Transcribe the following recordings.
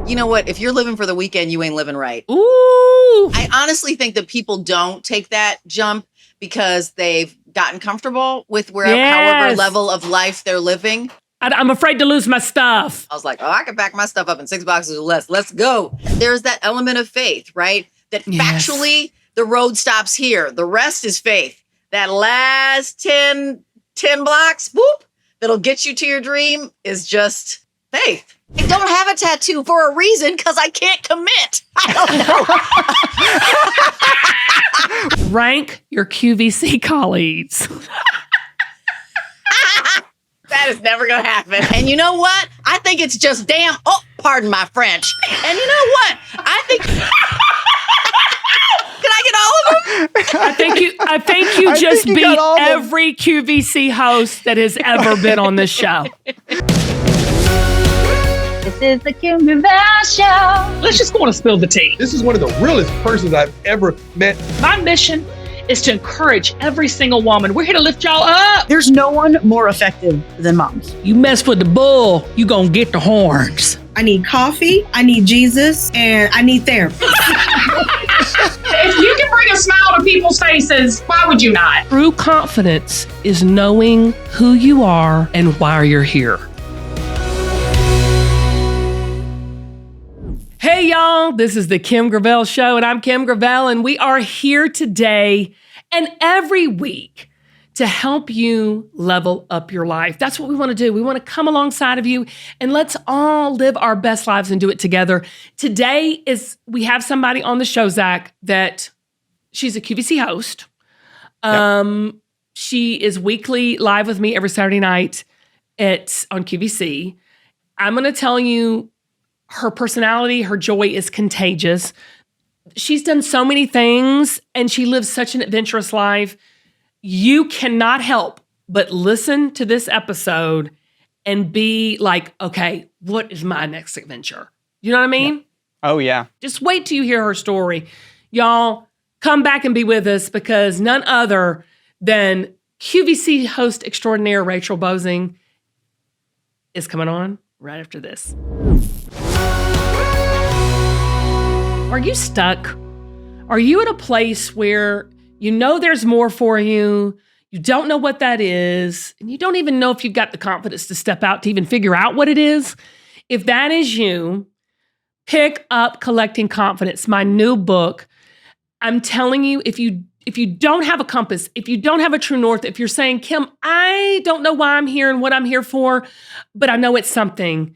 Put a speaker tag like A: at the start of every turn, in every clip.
A: You know what? If you're living for the weekend, you ain't living right.
B: Ooh.
A: I honestly think that people don't take that jump because they've gotten comfortable with however level of life they're living.
B: I'm afraid to lose my stuff.
A: I was like, I can pack my stuff up in 6 boxes or less. Let's go. There's that element of faith, right? That factually the road stops here. The rest is faith. That last 10 blocks, whoop, that'll get you to your dream is just faith. I don't have a tattoo for a reason because I can't commit. I don't know.
B: Rank your QVC colleagues.
A: That is never going to happen. And you know what? I think it's just damn, pardon my French. And you know what? I think... Can I get all of them?
B: I think you just beat every QVC host that has ever been on this show.
C: This is the Kim Gravel Show.
D: Let's just go on and spill the tea.
E: This is one of the realest persons I've ever met.
D: My mission is to encourage every single woman. We're here to lift y'all up.
F: There's no one more effective than moms.
B: You mess with the bull, you gonna get the horns.
F: I need coffee, I need Jesus, and I need therapy.
D: If you can bring a smile to people's faces, why would you not?
B: True confidence is knowing who you are and why you're here. Hey y'all, this is the Kim Gravel Show and I'm Kim Gravel and we are here today and every week to help you level up your life. That's what we want to do. We want to come alongside of you and let's all live our best lives and do it together. Today we have somebody on the show, Zach, that she's a QVC host. Yep. She is weekly live with me every Saturday night on QVC. I'm going to tell you her personality, her joy is contagious. She's done so many things and she lives such an adventurous life. You cannot help but listen to this episode and be like, okay, what is my next adventure? You know what I mean?
G: Yeah. Oh, yeah.
B: Just wait till you hear her story. Y'all, come back and be with us because none other than QVC host extraordinaire Rachel Boesing is coming on right after this. Are you stuck? Are you at a place where you know there's more for you, you don't know what that is, and you don't even know if you've got the confidence to step out to even figure out what it is? If that is you, pick up Collecting Confidence, my new book. I'm telling you, if you don't have a compass, if you don't have a true north, if you're saying, Kim, I don't know why I'm here and what I'm here for, but I know it's something,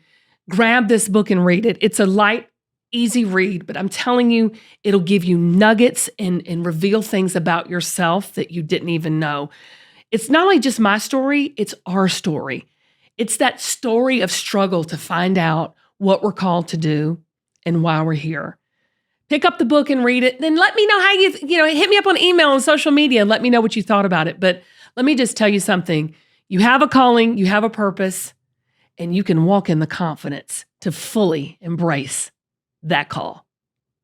B: grab this book and read it. It's a light, easy read, but I'm telling you, it'll give you nuggets and reveal things about yourself that you didn't even know. It's not only just my story, it's our story. It's that story of struggle to find out what we're called to do and why we're here. Pick up the book and read it. Then let me know how hit me up on email and social media and let me know what you thought about it. But let me just tell you something. You have a calling, you have a purpose, and you can walk in the confidence to fully embrace that call.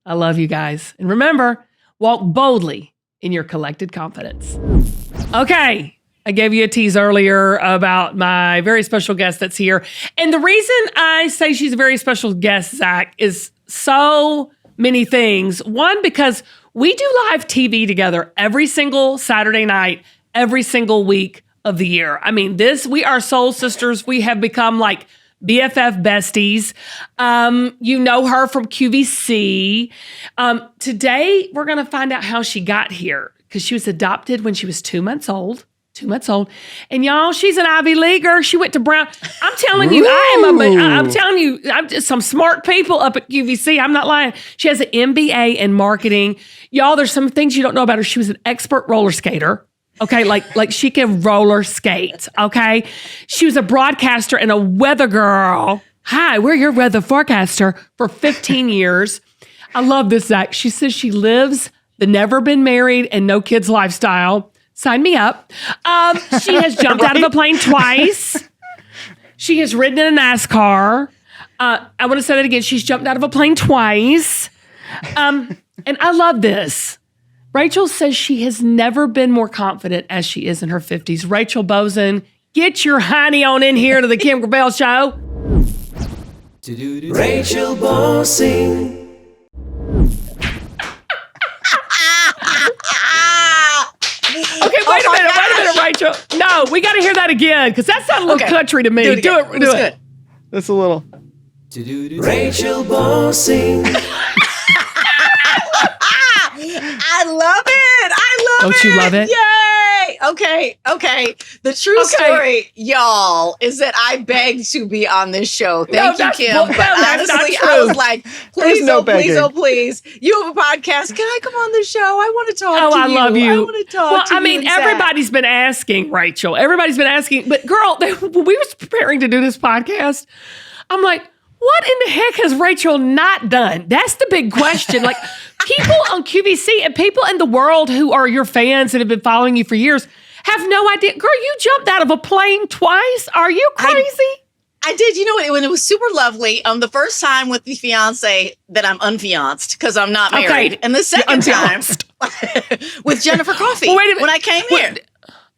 B: I love you guys. And remember, walk boldly in your collected confidence. Okay. I gave you a tease earlier about my very special guest that's here. And the reason I say she's a very special guest, Zach, is so many things. One, because we do live TV together every single Saturday night, every single week of the year. I mean, we are soul sisters. We have become like BFF besties. You know her from QVC. Today, we're going to find out how she got here because she was adopted when she was 2 months old. 2 months old. And y'all, she's an Ivy Leaguer. She went to Brown. I'm telling you, I'm telling you, I'm just some smart people up at QVC. I'm not lying. She has an MBA in marketing. Y'all, there's some things you don't know about her. She was an expert roller skater. Okay, like she can roller skate, okay? She was a broadcaster and a weather girl. Hi, we're your weather forecaster for 15 years. I love this, Zach. She says she lives the never been married and no kids lifestyle. Sign me up. She has jumped out of a plane twice. She has ridden in a NASCAR. I want to say that again. She's jumped out of a plane twice. And I love this. Rachel says she has never been more confident as she is in her 50s. Rachel Boesing, get your honey on in here to the Kim Gravel Show.
G: Rachel Boesing.
B: Okay, wait a minute, Rachel. No, we got to hear that again because that sounded a little country to me. Do it.
A: Good.
H: That's a little.
G: Rachel Boesing.
A: I love it.
B: Don't you love it?
A: Yay. Okay. The true story, y'all, is that I begged to be on this show. Thank you, Kim. But
B: that's not
A: honestly,
B: true.
A: I was like, please,
H: no
A: please. You have a podcast. Can I come on the show? I want to talk to you.
B: I love you.
A: I want to talk to you.
B: I mean,
A: and Zach.
B: everybody's been asking, Rachel. Everybody's been asking. But girl, when we was preparing to do this podcast, I'm like, what in the heck has Rachel not done? That's the big question. Like, people on QVC and people in the world who are your fans and have been following you for years have no idea. Girl, you jumped out of a plane twice. Are you crazy?
A: I did. You know what? When it was super lovely. The first time with the fiance that I'm unfianced because I'm not married, and the second time with Jennifer Coffee.
B: Well, wait a minute.
A: When I came here,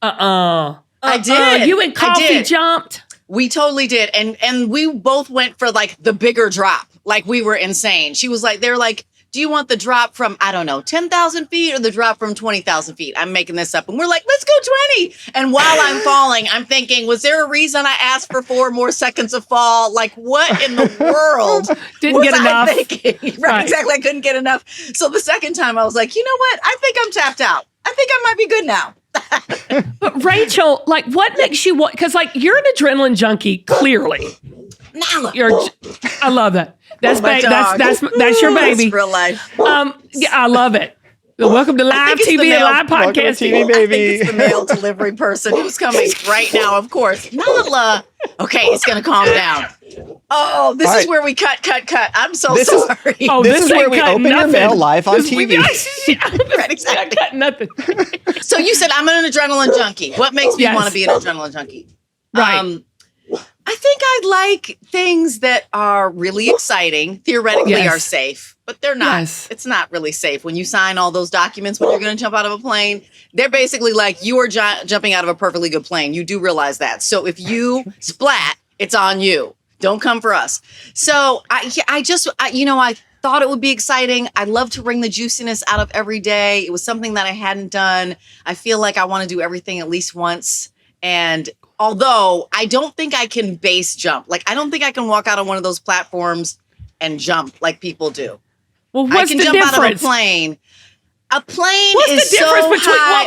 A: I did.
B: You and Coffee jumped.
A: We totally did. And we both went for like the bigger drop. Like we were insane. She was like, they're like, do you want the drop from, I don't know, 10,000 feet or the drop from 20,000 feet? I'm making this up. And we're like, let's go 20. And while I'm falling, I'm thinking, was there a reason I asked for 4 more seconds of fall? Like what in the world
B: Didn't get enough.
A: thinking? Right, exactly. I couldn't get enough. So the second time I was like, you know what? I think I'm tapped out. I think I might be good now.
B: But Rachel, like, what makes you want? Because, like, you're an adrenaline junkie. Clearly, I love that. That's that's your baby.
A: That's real life.
B: Yeah, I love it. Welcome to live TV and live podcasting,
H: TV, baby.
A: I think it's the mail delivery person who's coming right now. Of course, Nala. Okay, it's gonna calm down. Oh, this is where we cut. I'm so sorry.
H: This is where we open your mail live on TV.
A: Right, exactly.
B: Cut nothing.
A: So you said I'm an adrenaline junkie. What makes me want to be an adrenaline junkie?
B: Right.
A: I think I like things that are really exciting, theoretically are safe, but they're not.
B: Yes.
A: It's not really safe. When you sign all those documents when you're going to jump out of a plane, they're basically like you are jumping out of a perfectly good plane. You do realize that. So if you splat, it's on you. Don't come for us. So I thought it would be exciting. I love to wring the juiciness out of every day. It was something that I hadn't done. I feel like I want to do everything at least once. And although I don't think I can base jump, like I don't think I can walk out on one of those platforms and jump like people do.
B: Well, what's
A: I can
B: the
A: jump
B: difference?
A: out of a plane. A plane
B: What's
A: is
B: the difference
A: so
B: between
A: high.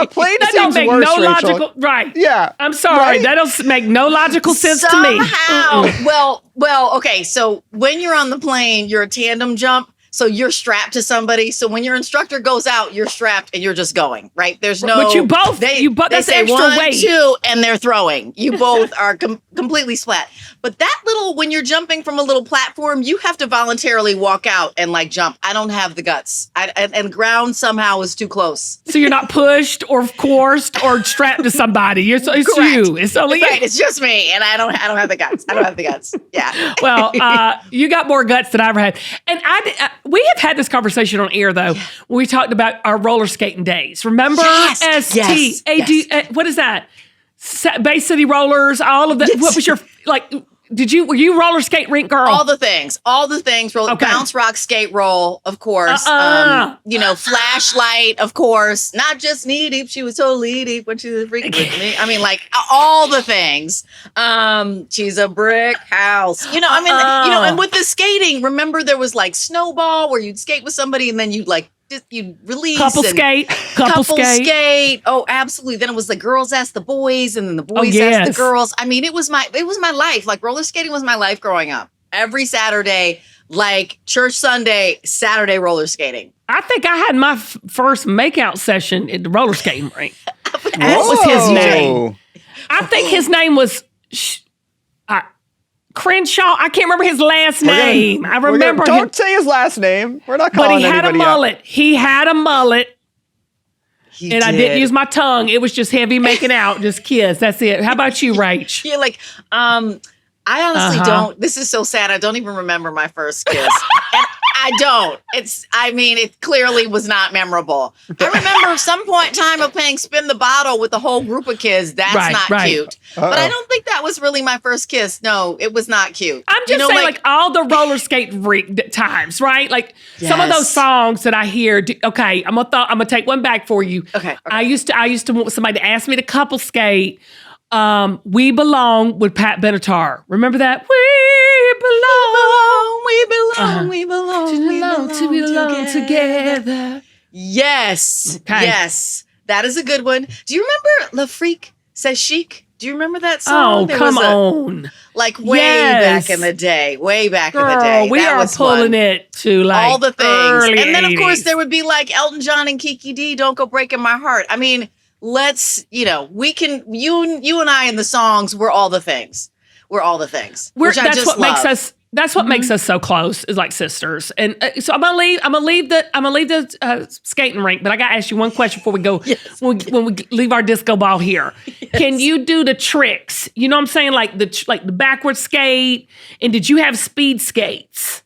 H: A plane
B: That
H: seems
B: don't make
H: worse,
B: no
H: Rachel.
B: logical. Right.
H: Yeah.
B: I'm sorry.
H: Right?
B: That don't make no logical sense to me.
A: Somehow. Well, okay. So when you're on the plane, you're a tandem jump. So you're strapped to somebody. So when your instructor goes out, you're strapped and you're just going, right? There's no.
B: But you both.
A: They
B: that's
A: say
B: extra
A: 1,
B: weight.
A: 2, and they're throwing. You both are completely splat. But that when you're jumping from a little platform, you have to voluntarily walk out and like jump. I don't have the guts. And ground somehow is too close.
B: So you're not pushed or coerced or strapped to somebody. It's you. It's only
A: right. It's just me, and I don't have the guts. I don't have the guts. Yeah.
B: Well, you got more guts than I ever had. And we have had this conversation on air though. When we talked about our roller skating days. Remember?
A: Yes.
B: ST. What is that? Bay City Rollers. All of that.
A: Yes.
B: What was your like? Were you roller skate rink girl?
A: All the things. Bounce, rock, skate, roll, of course. Flashlight, of course. Not just knee deep. She was totally deep when she was freaking with me. I mean, like all the things. She's a brick house. And with the skating, remember there was like snowball where you'd skate with somebody and then you'd like you release
B: couple skate.
A: Oh, absolutely. Then it was the girls asked the boys, and then the boys asked the girls. I mean, it was my life. Like roller skating was my life growing up. Every Saturday, like church Sunday, Saturday roller skating.
B: I think I had my first makeout session at the roller skating rink. What
H: was
B: his name? I think his name was Crenshaw. I can't remember his last name. I remember him.
H: Don't say his last name. We're not calling anybody out.
B: But he had a mullet. He had a mullet.
A: He
B: and
A: did.
B: I didn't use my tongue. It was just heavy making out, just kiss. That's it. How about you, Rach?
A: You're like, I honestly don't. This is so sad. I don't even remember my first kiss. And I don't. It clearly was not memorable. I remember some point in time of playing Spin the Bottle with a whole group of kids. That's not cute.
H: Uh-oh.
A: But I don't think that was really my first kiss. No, it was not cute.
B: I'm just saying, like all the roller skate times, right? Like some of those songs that I hear. Okay, I'm gonna take one back for you.
A: Okay.
B: I used to want somebody to ask me to couple skate. We Belong with Pat Benatar. Remember that? We belong together.
A: Yes.
B: Okay.
A: Yes. That is a good one. Do you remember Le Freak Says Chic? Do you remember that song?
B: Oh, come on.
A: Like way back in the day. Way back in the day.
B: We are pulling it to like
A: all the things.
B: Early
A: And then, of
B: 80s.
A: course, there would be like Elton John and Kiki D, Don't Go Breaking My Heart. I mean, we can, you and I in the songs, we're all the things. We're all the things. Which I just love.
B: That's what makes us so close, is like sisters. And so I'm gonna leave the skating rink, but I gotta ask you one question before we go.
A: Yes.
B: When we leave our disco ball here, can you do the tricks? You know what I'm saying, like the backward skate. And did you have speed skates?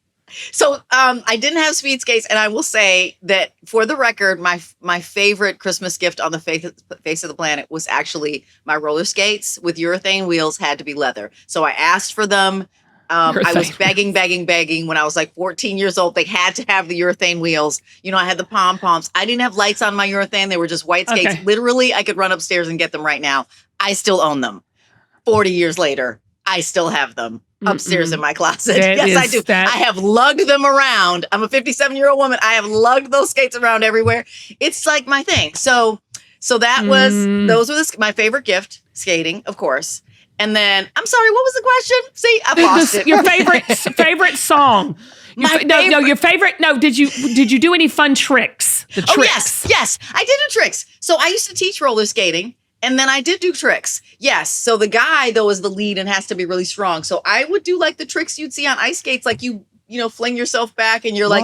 A: So I didn't have speed skates, and I will say that for the record, my favorite Christmas gift on the face of the planet was actually my roller skates with urethane wheels. Had to be leather, so I asked for them. I was begging when I was like 14 years old. They had to have the urethane wheels. You know, I had the pom-poms. I didn't have lights on my urethane. They were just white skates.
B: Okay.
A: Literally, I could run upstairs and get them right now. I still own them. 40 years later, I still have them upstairs in my closet. Yes, I do. I have lugged them around. I'm a 57-year-old woman. I have lugged those skates around everywhere. It's like my thing. So that was, those were my favorite gift, skating, of course. And then, I'm sorry, what was the question? See, I lost it.
B: Your favorite song. Your favorite. No, did you do any fun tricks? The tricks.
A: Yes, I did do tricks. So I used to teach roller skating, and then I did do tricks. Yes. So the guy though is the lead and has to be really strong. So I would do like the tricks you'd see on ice skates, like you fling yourself back and you're like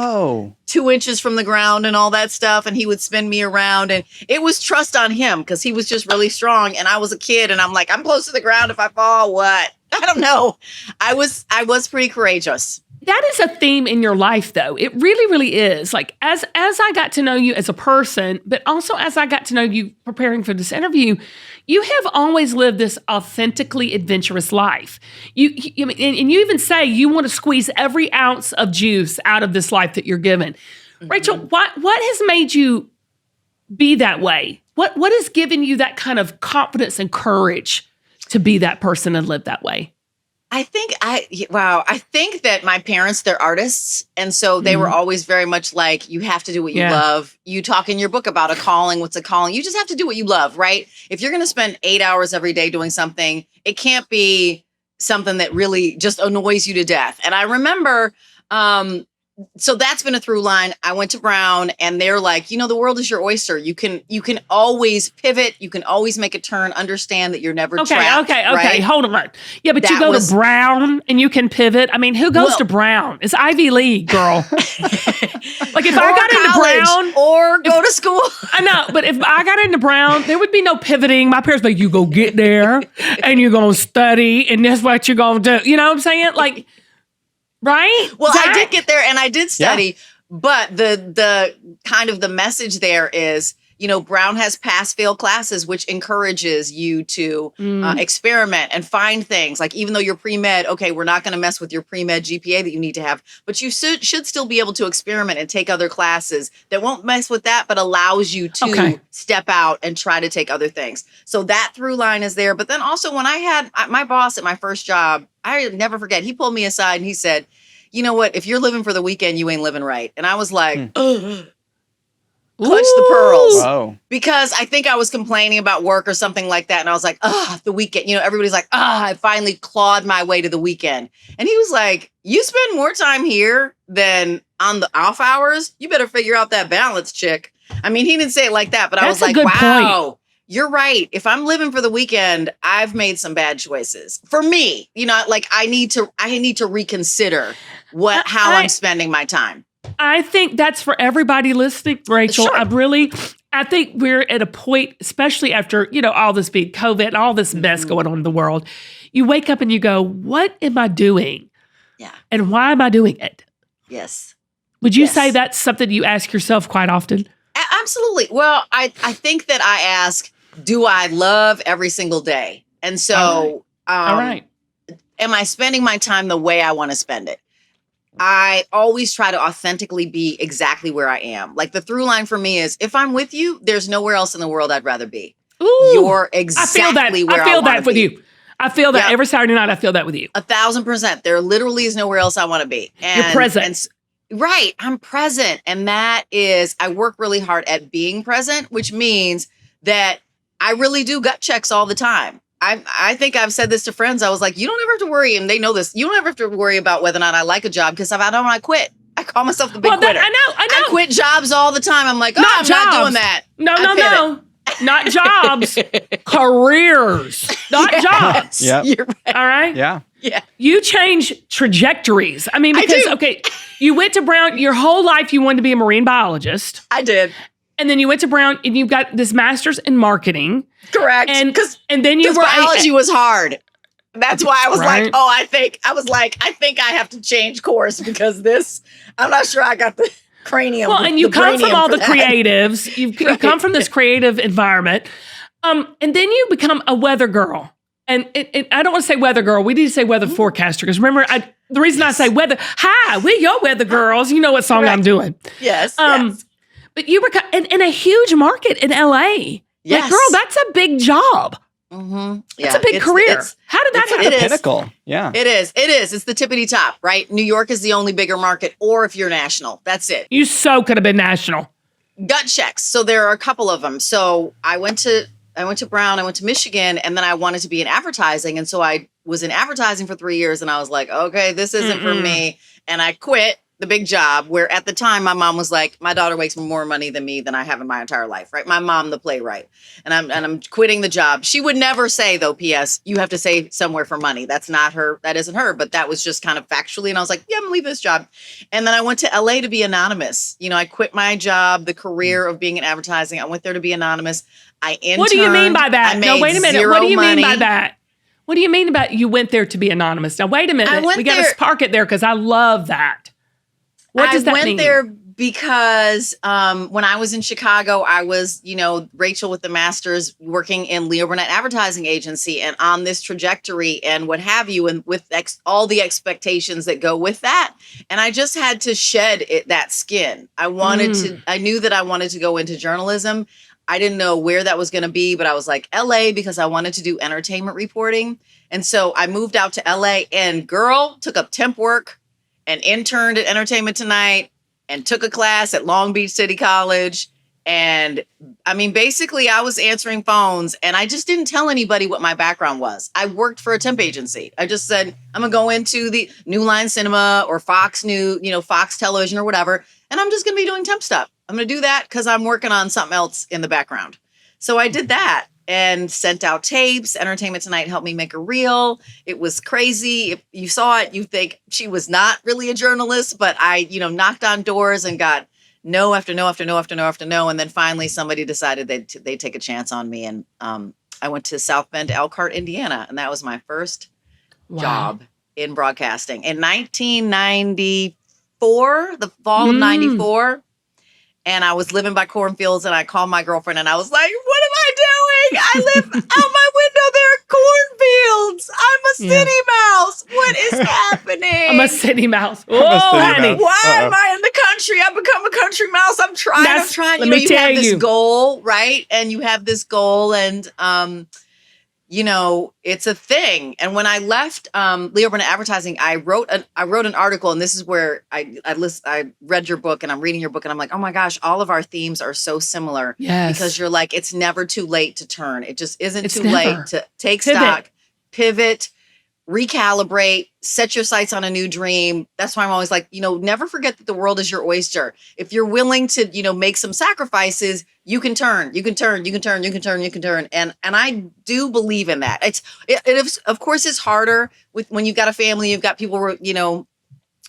A: 2 inches from the ground and all that stuff. And he would spin me around, and it was trust on him because he was just really strong. And I was a kid, and I'm like, I'm close to the ground. If I fall, what? I don't know. I was pretty courageous.
B: That is a theme in your life, though. It really, really is. Like, as I got to know you as a person, but also as I got to know you preparing for this interview, you have always lived this authentically adventurous life. And you even say you want to squeeze every ounce of juice out of this life that you're given. Mm-hmm. Rachel, what has made you be that way? What has given you that kind of confidence and courage to be that person and live that way?
A: I think that my parents, they're artists. And so they were always very much like, you have to do what you love. You talk in your book about a calling. What's a calling? You just have to do what you love, right? If you're going to spend 8 hours every day doing something, it can't be something that really just annoys you to death. And I remember, so that's been a through line. I went to Brown, and they're like, the world is your oyster. You can always pivot. You can always make a turn. Understand that you're never trapped.
B: Okay.
A: Right?
B: Hold on. Yeah, but you go to Brown and you can pivot. I mean, who goes to Brown? It's Ivy League, girl. Like if I got into Brown
A: or go to school.
B: I know, but if I got into Brown, there would be no pivoting. My parents were like, you go get there and you're going to study and that's what you're going to do. You know what I'm saying? Like, right?
A: Well, I did get there and I did study, but the kind of the message there is, Brown has pass-fail classes, which encourages you to experiment and find things. Like, even though you're pre-med, okay, we're not going to mess with your pre-med GPA that you need to have, but you should still be able to experiment and take other classes that won't mess with that, but allows you to step out and try to take other things. So that through line is there. But then also when I had my boss at my first job, I never forget, he pulled me aside and he said, you know what, if you're living for the weekend, you ain't living right. And I was like, clutch the pearls.
H: Wow.
A: Because I think I was complaining about work or something like that. And I was like, the weekend. Everybody's like, I finally clawed my way to the weekend. And he was like, you spend more time here than on the off hours. You better figure out that balance, chick. I mean, he didn't say it like that, but I was like, wow, point. You're right. If I'm living for the weekend, I've made some bad choices. For me, like I need to reconsider how I'm spending my time.
B: I think that's for everybody listening, Rachel.
A: Sure.
B: I think we're at a point, especially after, all this being COVID and all this mess going on in the world. You wake up and you go, what am I doing?
A: Yeah.
B: And why am I doing it?
A: Yes.
B: Would you say that's something you ask yourself quite often?
A: Absolutely. Well, I think that I ask, do I love every single day? And so,
B: All right.
A: Am I spending my time the way I want to spend it? I always try to authentically be exactly where I am. Like the through line for me is if I'm with you, there's nowhere else in the world I'd rather be.
B: Ooh,
A: You're exactly where I
B: feel that with
A: be.
B: you. I feel that every Saturday night. I feel that with you.
A: 1,000%. There literally is nowhere else I want to be. And,
B: you're present.
A: Right. I'm present. And that is, I work really hard at being present, which means that I really do gut checks all the time. I think I've said this to friends. I was like, you don't ever have to worry, and they know this. You don't ever have to worry about whether or not I like a job because if I don't, I quit. I call myself the big quitter.
B: I know.
A: I quit jobs all the time. I'm like, I'm not doing that.
B: No. Not jobs. Careers. Not jobs.
H: Yep.
A: You're right.
B: All right?
H: Yeah.
A: Yeah.
B: You change trajectories. I mean, because, okay, you went to Brown, your whole life you wanted to be a marine biologist.
A: I did.
B: And then you went to Brown and you got this master's in marketing.
A: Correct.
B: And then you were
A: biology was hard. That's why I was
B: Right.
A: like, I think I have to change course because I'm not sure I got the cranium.
B: Well, and you come from all the creatives. You
A: Right.
B: come from this creative environment. And then you become a weather girl. And I don't want to say weather girl. We need to say weather forecaster. Because remember, the reason I say weather, hi, we're your weather girls. You know what song I'm doing.
A: Yes.
B: But you were in a huge market in LA.
A: Yes.
B: Like, girl, that's a big job.
A: Mm-hmm.
B: That's a big career. How did that happen?
H: The pinnacle. Yeah.
A: It is. It's the tippity top, right? New York is the only bigger market, or if you're national, that's it.
B: You so could have been national.
A: Gut checks. So there are a couple of them. So I went to Brown, I went to Michigan, and then I wanted to be in advertising. And so I was in advertising for 3 years and I was like, okay, this isn't for me. And I quit the big job where at the time my mom was like, my daughter makes more money than me than I have in my entire life, right? My mom, the playwright. And I'm quitting the job. She would never say though, P.S., you have to say somewhere for money. That's not her. That isn't her. But that was just kind of factually. And I was like, yeah, I'm gonna leave this job. And then I went to LA to be anonymous. You know, I quit my job, the career of being in advertising. I went there to be anonymous. I interned.
B: What do you mean by that? No, wait a minute. What do you mean by that? What do you mean about you went there to be anonymous? Now, wait a minute. We got to park it there because I love that. What does that mean? I went there
A: because when I was in Chicago, I was, Rachel with the master's working in Leo Burnett Advertising Agency and on this trajectory and what have you, and with all the expectations that go with that. And I just had to shed that skin. I knew that I wanted to go into journalism. I didn't know where that was going to be, but I was like, LA, because I wanted to do entertainment reporting. And so I moved out to LA and took up temp work and interned at Entertainment Tonight and took a class at Long Beach City College. And I mean, basically I was answering phones and I just didn't tell anybody what my background was. I worked for a temp agency. I just said, I'm gonna go into the New Line Cinema or Fox Fox Television or whatever. And I'm just gonna be doing temp stuff. I'm gonna do that because I'm working on something else in the background. So I did that and sent out tapes. Entertainment Tonight helped me make a reel. It was crazy. If you saw it, you think she was not really a journalist, but I, knocked on doors and got no after no after no after no after no. And then finally somebody decided they'd take a chance on me. And I went to South Bend, Elkhart, Indiana. And that was my first job in broadcasting in 1994, the fall of 94. And I was living by cornfields and I called my girlfriend and I was like, what am I doing? I live out my window. There are cornfields. I'm a city mouse. What is happening?
B: I'm a city mouse.
A: Honey. Why am I in the country? I've become a country mouse. I'm trying.
B: Let me tell
A: you have this goal, right? And you have this goal and, it's a thing. And when I left Leo Burnett Advertising, I wrote an article, and this is where I read your book and I'm reading your book and I'm like, oh my gosh, all of our themes are so similar.
B: Yes.
A: Because you're like, it's never too late to turn. It just isn't too late to take stock, pivot, recalibrate, set your sights on a new dream. That's why I'm always like, never forget that the world is your oyster. If you're willing to, make some sacrifices, you can turn. And I do believe in that. It of course is harder when you've got a family, you've got people,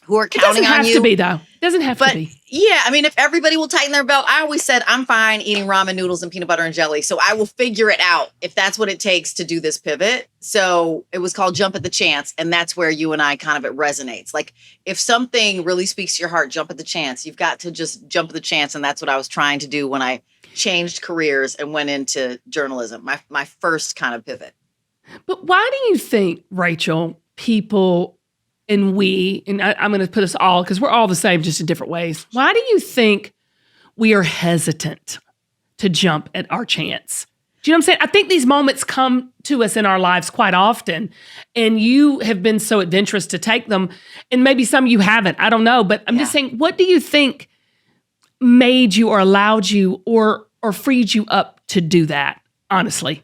A: who are
B: It
A: counting
B: doesn't
A: on
B: have
A: you.
B: to be, though. It doesn't have
A: But
B: to be.
A: yeah, I mean, if everybody will tighten their belt, I always said I'm fine eating ramen noodles and peanut butter and jelly. So I will figure it out if that's what it takes to do this pivot. So it was called Jump at the Chance. And that's where you and I kind of, it resonates. Like if something really speaks to your heart, jump at the chance. You've got to just jump at the chance. And that's what I was trying to do when I changed careers and went into journalism, my first kind of pivot.
B: But why do you think, Rachel, people and I'm going to put us all, because we're all the same, just in different ways. Why do you think we are hesitant to jump at our chance? Do you know what I'm saying? I think these moments come to us in our lives quite often, and you have been so adventurous to take them, and maybe some you haven't. I don't know, but I'm just saying, what do you think made you or allowed you or freed you up to do that, honestly?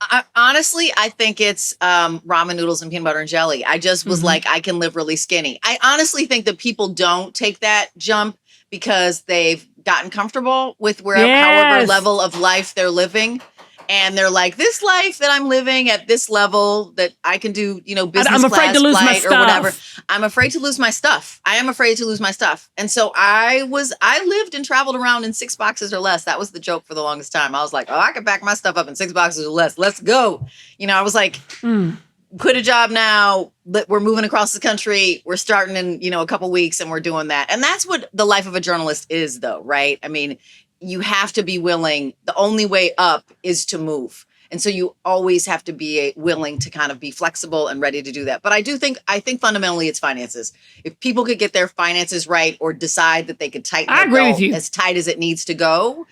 A: I think it's ramen noodles and peanut butter and jelly. I just was like, I can live really skinny. I honestly think that people don't take that jump because they've gotten comfortable with however level of life they're living. And they're like, this life that I'm living at this level that I can do, business
B: I'm afraid
A: class
B: to lose my
A: flight or whatever.
B: stuff.
A: I'm afraid to lose my stuff. I am afraid to lose my stuff. And so I lived and traveled around in 6 boxes or less. That was the joke for the longest time. I was like, I can pack my stuff up in 6 boxes or less. Let's go. I was like, quit a job now. We're moving across the country. We're starting in, a couple weeks and we're doing that. And that's what the life of a journalist is though, right? I mean, you have to be willing. The only way up is to move. And so you always have to be willing to kind of be flexible and ready to do that. But I think fundamentally it's finances. If people could get their finances right or decide that they could tighten their belt as tight as it needs to go,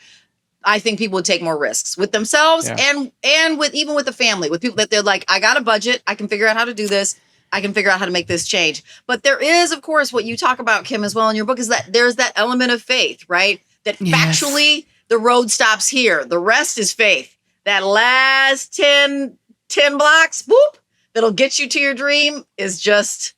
A: I think people would take more risks with themselves and with even with the family, with people that they're like, I got a budget. I can figure out how to do this. I can figure out how to make this change. But there is, of course, what you talk about, Kim, as well in your book, is that there's that element of faith, right? That factually the road stops here. The rest is faith. That last 10 blocks, whoop, that'll get you to your dream is just,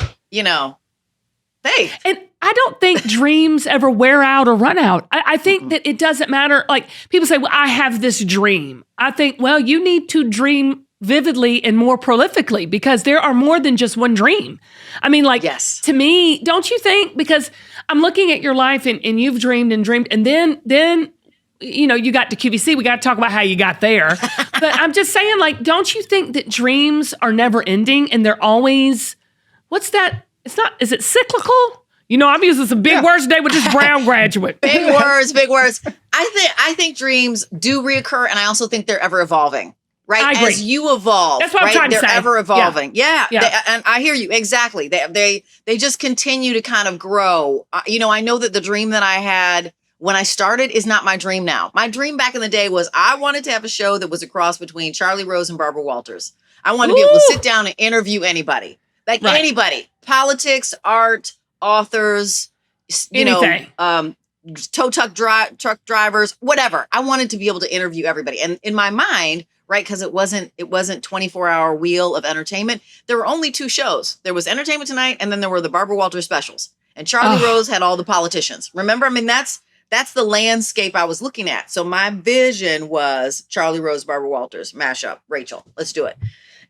A: faith.
B: And I don't think dreams ever wear out or run out. I think that it doesn't matter. Like people say, well, I have this dream. I think, well, you need to dream vividly and more prolifically because there are more than just one dream. I mean, like, to me, don't you think? Because I'm looking at your life and you've dreamed and dreamed. And then, you got to QVC. We got to talk about how you got there. But I'm just saying, like, don't you think that dreams are never ending and they're always, what's that? Is it cyclical? I'm using some big words today with this Brown graduate.
A: Big words. I think dreams do reoccur. And I also think they're ever evolving. Right.
B: I agree.
A: As you evolve,
B: that's what I'm trying to say.
A: They're ever evolving. Yeah.
B: Yeah.
A: And I hear you. Exactly. They just continue to kind of grow. I know that the dream that I had when I started is not my dream now. My dream back in the day was I wanted to have a show that was a cross between Charlie Rose and Barbara Walters. I wanted to be able to sit down and interview anybody, anybody, politics, art, authors, tow truck drivers, whatever. I wanted to be able to interview everybody. And in my mind, right, because it wasn't 24-hour wheel of entertainment. There were only 2 shows. There was Entertainment Tonight, and then there were the Barbara Walters specials. And Charlie Rose had all the politicians. Remember, I mean, that's the landscape I was looking at. So my vision was Charlie Rose, Barbara Walters, mashup, Rachel. Let's do it.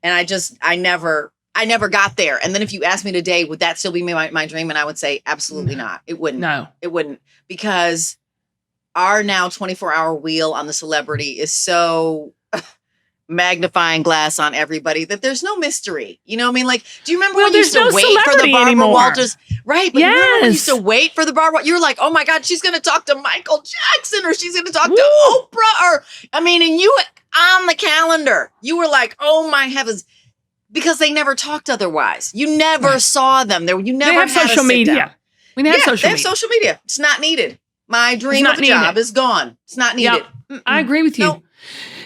A: And I never got there. And then if you asked me today, would that still be my dream? And I would say, absolutely not. It wouldn't.
B: No,
A: it wouldn't, because our now 24-hour wheel on the celebrity is so magnifying glass on everybody that there's no mystery. You know what I mean? Like, do you remember when you used to wait for the Barbara Walters? Right. But you remember when you used to wait for the Barbara? You were like, oh my God, she's going to talk to Michael Jackson or she's going to talk to Oprah and you on the calendar, you were like, oh my heavens, because they never talked otherwise. You never saw them there. You never
B: have social media.
A: We have social media. It's not needed. My dream of a job is gone. It's not needed.
B: Yep. I agree with you.
A: No.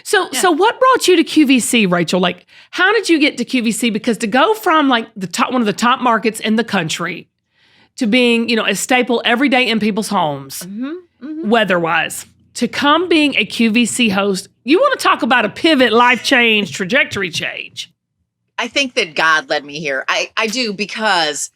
B: So what brought you to QVC, Rachel? Like, how did you get to QVC? Because to go from like one of the top markets in the country to being, a staple every day in people's homes, weather-wise, to come being a QVC host, you want to talk about a pivot, life change, trajectory change.
A: I think that God led me here. I do because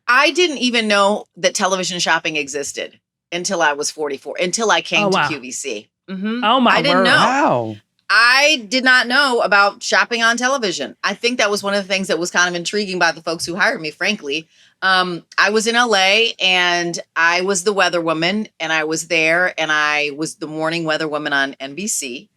A: I didn't even know that television shopping existed until I was 44, until I came to QVC.
B: Oh my
A: I didn't
B: word.
A: know.
H: Wow.
A: I did not know about shopping on television. I think that was one of the things that was kind of intriguing by the folks who hired me, frankly. I was in LA and I was the weather woman, and I was there, and I was the morning weather woman on NBC.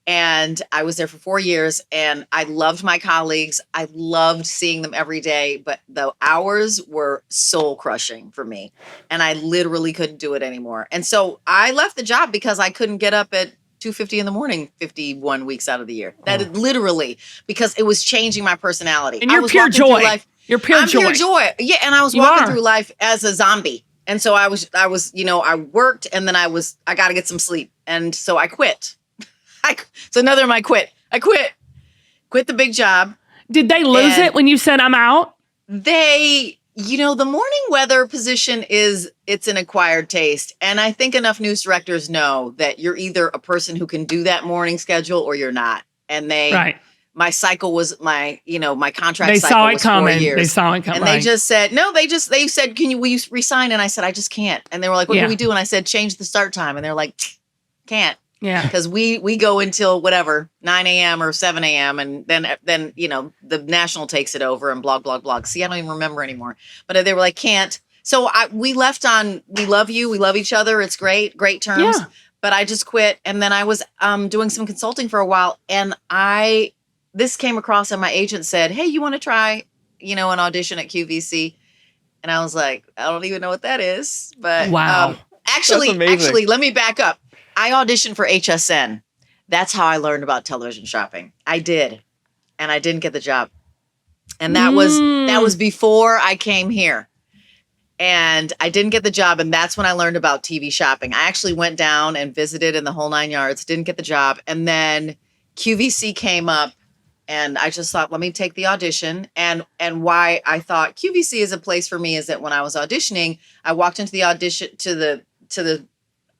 A: And I was there for 4 years, and I loved my colleagues. I loved seeing them every day, but the hours were soul crushing for me. And I literally couldn't do it anymore. And so I left the job because I couldn't get up at 2:50 in the morning, 51 weeks out of the year. That is literally because it was changing my personality.
B: And you're pure joy. You're pure joy.
A: I'm pure joy. Yeah. And I was walking through life as a zombie. And so I was, I worked, and then I got to get some sleep. And so I quit. It's another of my quit. I quit the big job.
B: Did they lose it when you said I'm out?
A: The morning weather position it's an acquired taste. And I think enough news directors know that you're either a person who can do that morning schedule or you're not. And my cycle was my contract cycle was 4 years.
B: They saw it coming.
A: And they just said, no, they said, will you resign? And I said, I just can't. And they were like, what do we do? And I said, change the start time. And they're like, can't.
B: Yeah.
A: Because we go until whatever, 9 a.m. or 7 a.m. And then the national takes it over and blah, blah, blah. See, I don't even remember anymore. But they were like, can't. So we left on, we love you. We love each other. It's great terms. Yeah. But I just quit. And then I was doing some consulting for a while. And this came across and my agent said, hey, you want to try, an audition at QVC? And I was like, I don't even know what that is. But
B: wow.
A: Actually, let me back up. I auditioned for HSN. That's how I learned about television shopping. I did. And I didn't get the job. And that was before I came here. And I didn't get the job. And that's when I learned about TV shopping. I actually went down and visited in the whole 9 yards, didn't get the job. And then QVC came up and I just thought, let me take the audition. And why I thought QVC is a place for me is that when I was auditioning, I walked into the audition to the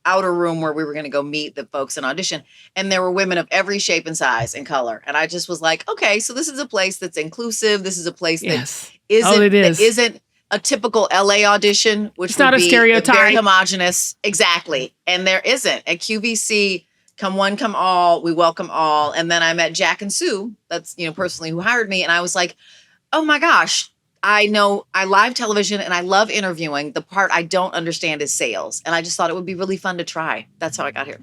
A: outer room where we were going to go meet the folks in audition. And there were women of every shape and size and color. And I just was like, okay, so this is a place that's inclusive. This is a place that isn't a typical LA audition, which
B: it's not a stereotype.
A: Very homogenous. Exactly. And there isn't. At QVC, come one, come all, we welcome all. And then I met Jack and Sue, that's, personally who hired me. And I was like, oh my gosh, I live television and I love interviewing. The part I don't understand is sales. And I just thought it would be really fun to try. That's how I got here.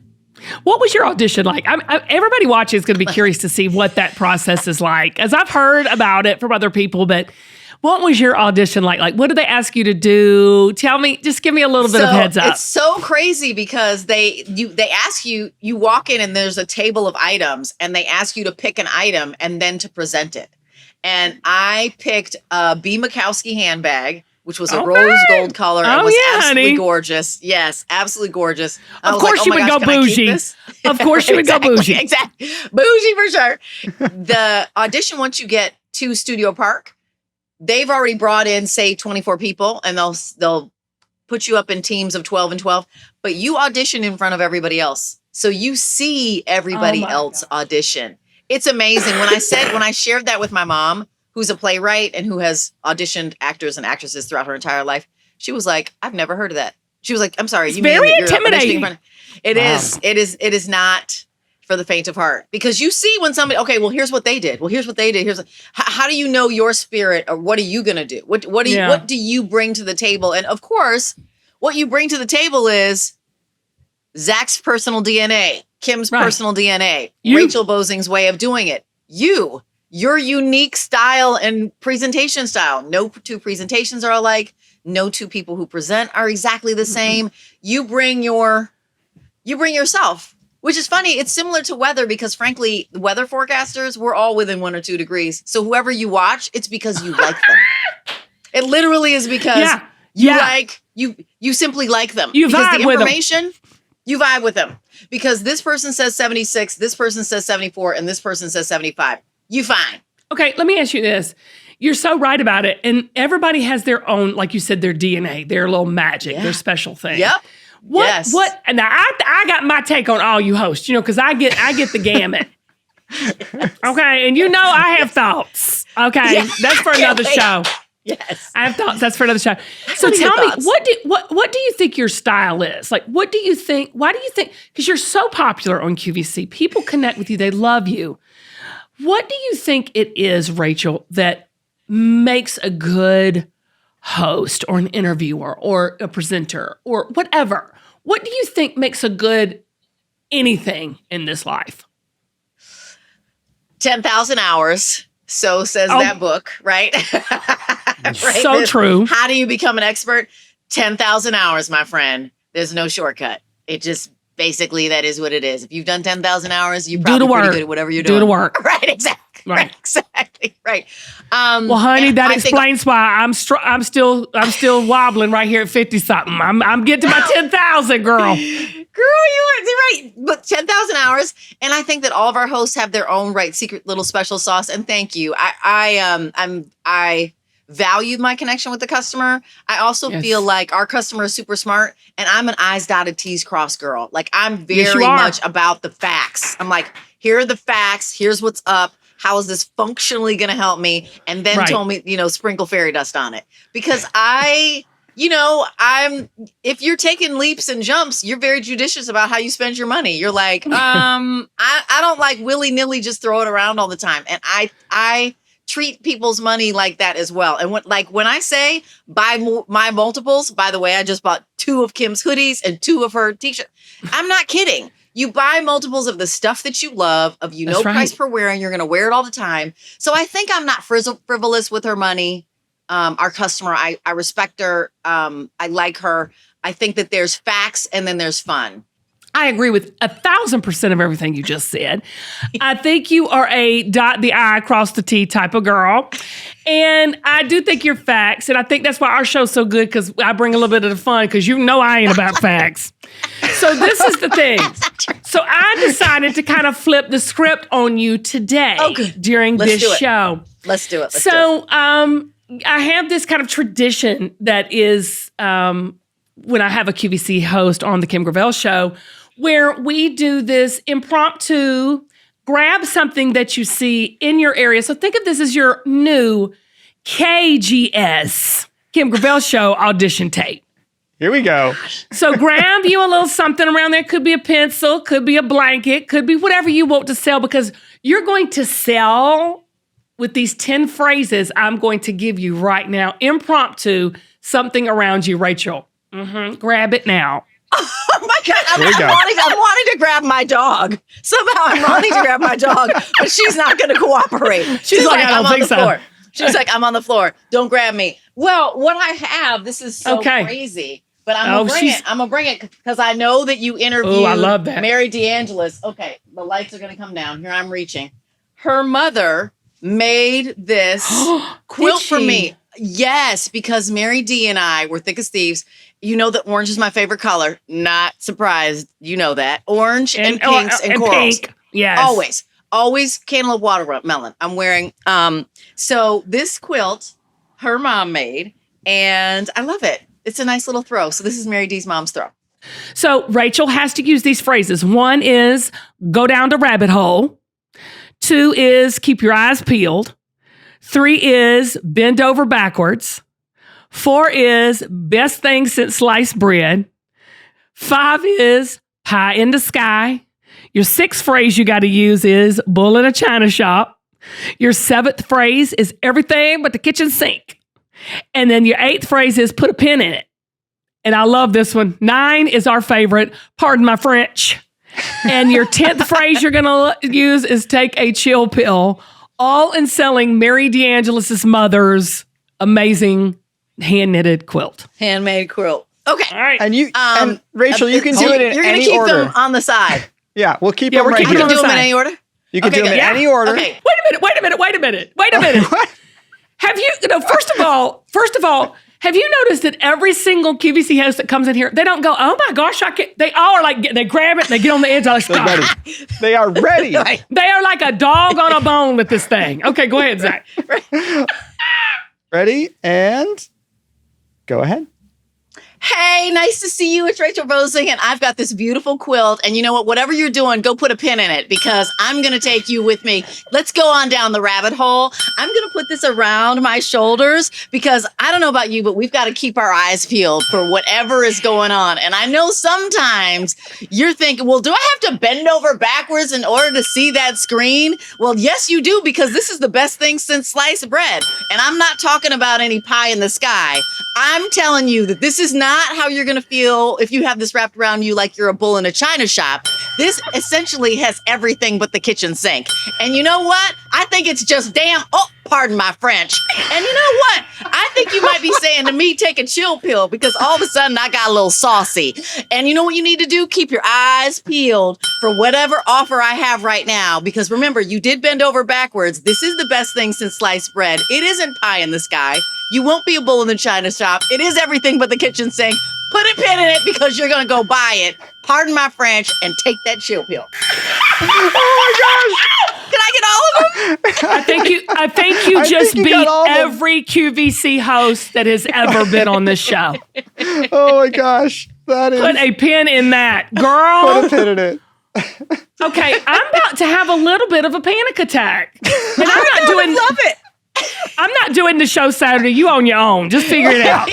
B: What was your audition like? Everybody watching is going to be curious to see what that process is like, as I've heard about it from other people, but what was your audition like? Like, what did they ask you to do? Tell me, just give me a little bit of heads up.
A: It's so crazy because they ask you walk in and there's a table of items and they ask you to pick an item and then to present it. And I picked a B. Makowski handbag, which was a rose gold color. And was absolutely gorgeous. Yes, absolutely gorgeous.
B: Of course you would go bougie. Of course you would go bougie.
A: Exactly. Bougie for sure. The audition, once you get to Studio Park, they've already brought in, say, 24 people, and they'll put you up in teams of 12 and 12. But you audition in front of everybody else. So you see everybody else audition. It's amazing. When I shared that with my mom, who's a playwright and who has auditioned actors and actresses throughout her entire life, she was like, I've never heard of that. She was like, I'm sorry.
B: It's very intimidating.
A: It is not for the faint of heart, because you see when somebody, okay, well, here's what they did. How do you know your spirit, or what are you going to do? What do you bring to the table? And of course, what you bring to the table is Zach's personal DNA, Kim's personal DNA, Rachel Boesing's way of doing it. Your unique style and presentation style. No two presentations are alike. No two people who present are exactly the same. You bring yourself, which is funny. It's similar to weather because, frankly, the weather forecasters, we're all within 1 or 2 degrees. So whoever you watch, it's because you like them. It literally is because you simply like them.
B: You vibe with them.
A: You vibe with them because this person says 76, this person says 74, and this person says 75. You fine.
B: Okay, let me ask you this. You're so right about it. And everybody has their own, like you said, their DNA, their little magic, their special thing.
A: Yep.
B: What? And now I got my take on all you hosts, because I get the gamut. Okay. And I have thoughts. Okay. That's for another show.
A: Yes.
B: I have thoughts. That's for another show. So
A: Really
B: tell me,
A: good thoughts.
B: what do you think your style is? Like, what do you think? Why do you think? Because you're so popular on QVC, people connect with you. They love you. What do you think it is, Rachel, that makes a good host or an interviewer or a presenter or whatever? What do you think makes a good anything in this life?
A: 10,000 hours. So says that book, right? Right?
B: So true.
A: How do you become an expert? 10,000 hours, my friend. There's no shortcut. It just basically that is what it is. If you've done 10,000 hours, you're probably pretty good at whatever you're doing.
B: Do the work.
A: Right, exactly. Right, exactly. Right.
B: Well, honey, that explains why I'm still wobbling right here at 50 something. I'm getting to my 10,000, girl.
A: Girl, you're right. But 10,000 hours. And I think that all of our hosts have their own secret little special sauce. And thank you. I valued my connection with the customer. I also feel like our customer is super smart, and I'm an I's dotted, T's crossed girl. Like, I'm very much about the facts. I'm like, here are the facts. Here's what's up. How is this functionally going to help me? And then told me, sprinkle fairy dust on it. Because if you're taking leaps and jumps, you're very judicious about how you spend your money. You're like, I don't like willy-nilly just throw it around all the time. And I treat people's money like that as well. And when I say buy my multiples, by the way, I just bought 2 of Kim's hoodies and 2 of her t-shirts. I'm not kidding. You buy multiples of the stuff that you love, of price per wear, and you're going to wear it all the time. So I think I'm not frivolous with her money. Our customer, I respect her. I like her. I think that there's facts and then there's fun.
B: I agree with 1,000% of everything you just said. I think you are a dot the I, cross the T type of girl. And I do think you're facts. And I think that's why our show's so good, because I bring a little bit of the fun, because I ain't about facts. So this is the thing. So I decided to kind of flip the script on you today during this show.
A: Let's do it.
B: I have this kind of tradition that is when I have a QVC host on the Kim Gravel Show, where we do this impromptu, grab something that you see in your area. So think of this as your new KGS, Kim Gravel Show audition tape.
H: Here we go.
B: So grab you a little something around there. Could be a pencil, could be a blanket, could be whatever you want to sell, because you're going to sell with these 10 phrases I'm going to give you right now, impromptu, something around you, Rachel. Grab it now.
A: Oh my God, I'm wanting to grab my dog. Somehow I'm wanting to grab my dog, but she's not going to cooperate. She's like, I don't think so. Floor. She's like, I'm on the floor. Don't grab me. Well, what I have, this is so crazy, but I'm going to bring it because I know that you interviewed
B: I love that.
A: Mary DeAngelis. Okay, the lights are going to come down. Here I'm reaching. Her mother made this quilt for me. Yes, because Mary D and I were thick as thieves. You know that orange is my favorite color. Not surprised. You know that. Orange and pinks and corals.
B: Pink. Yes.
A: Always cantaloupe watermelon. I'm wearing. So this quilt, her mom made, and I love it. It's a nice little throw. So this is Mary D's mom's throw.
B: So Rachel has to use these phrases. 1 is go down the rabbit hole. 2 is keep your eyes peeled. 3 is bend over backwards. 4 is best thing since sliced bread. 5 is pie in the sky. Your 6th phrase you got to use is bull in a china shop. Your 7th phrase is everything but the kitchen sink. And then your 8th phrase is put a pin in it. And I love this one. 9 is our favorite. Pardon my French. And your 10th phrase you're going to use is take a chill pill. All in selling Mary DeAngelis' mother's amazing hand-knitted quilt.
A: Handmade quilt. Okay.
B: All right.
H: And and Rachel, you can do it in any order.
A: You're going to keep them on the side.
H: Yeah, we'll keep them right here.
A: I can do them in any order?
H: You can do them in any order.
A: Okay.
B: Wait a minute. Have you, first of all, have you noticed that every single QVC host that comes in here, they don't go, oh my gosh, I can't. They all are like, they grab it, they get on the edge, they're like, stop.
H: They are ready.
B: They are like a dog on a bone with this thing. Okay, go ahead, Zach.
H: Ready? And go ahead.
A: Hey, nice to see you. It's Rachel Boesing, and I've got this beautiful quilt. And you know what? Whatever you're doing, go put a pin in it because I'm going to take you with me. Let's go on down the rabbit hole. I'm going to put this around my shoulders because I don't know about you, but we've got to keep our eyes peeled for whatever is going on. And I know sometimes you're thinking, well, do I have to bend over backwards in order to see that screen? Well, yes, you do, because this is the best thing since sliced bread. And I'm not talking about any pie in the sky. I'm telling you that this is not how you're going to feel if you have this wrapped around you like you're a bull in a china shop. This essentially has everything but the kitchen sink. And you know what? I think it's just pardon my French. And you know what? I think you might be saying to me, take a chill pill, because all of a sudden I got a little saucy. And you know what you need to do? Keep your eyes peeled for whatever offer I have right now. Because remember, you did bend over backwards. This is the best thing since sliced bread. It isn't pie in the sky. You won't be a bull in the china shop. It is everything but the kitchen sink. Put a pin in it because you're going to go buy it. Pardon my French, and take that chill pill.
H: Oh my gosh!
A: Did I get all of them?
B: I think you just beat every QVC host that has ever been on this show.
H: Oh my gosh. That is.
B: Put a pin in that, girl.
H: Put a pin in it.
B: Okay, I'm about to have a little bit of a panic attack. And
A: I love it.
B: I'm not doing the show Saturday. You on your own. Just figure it out.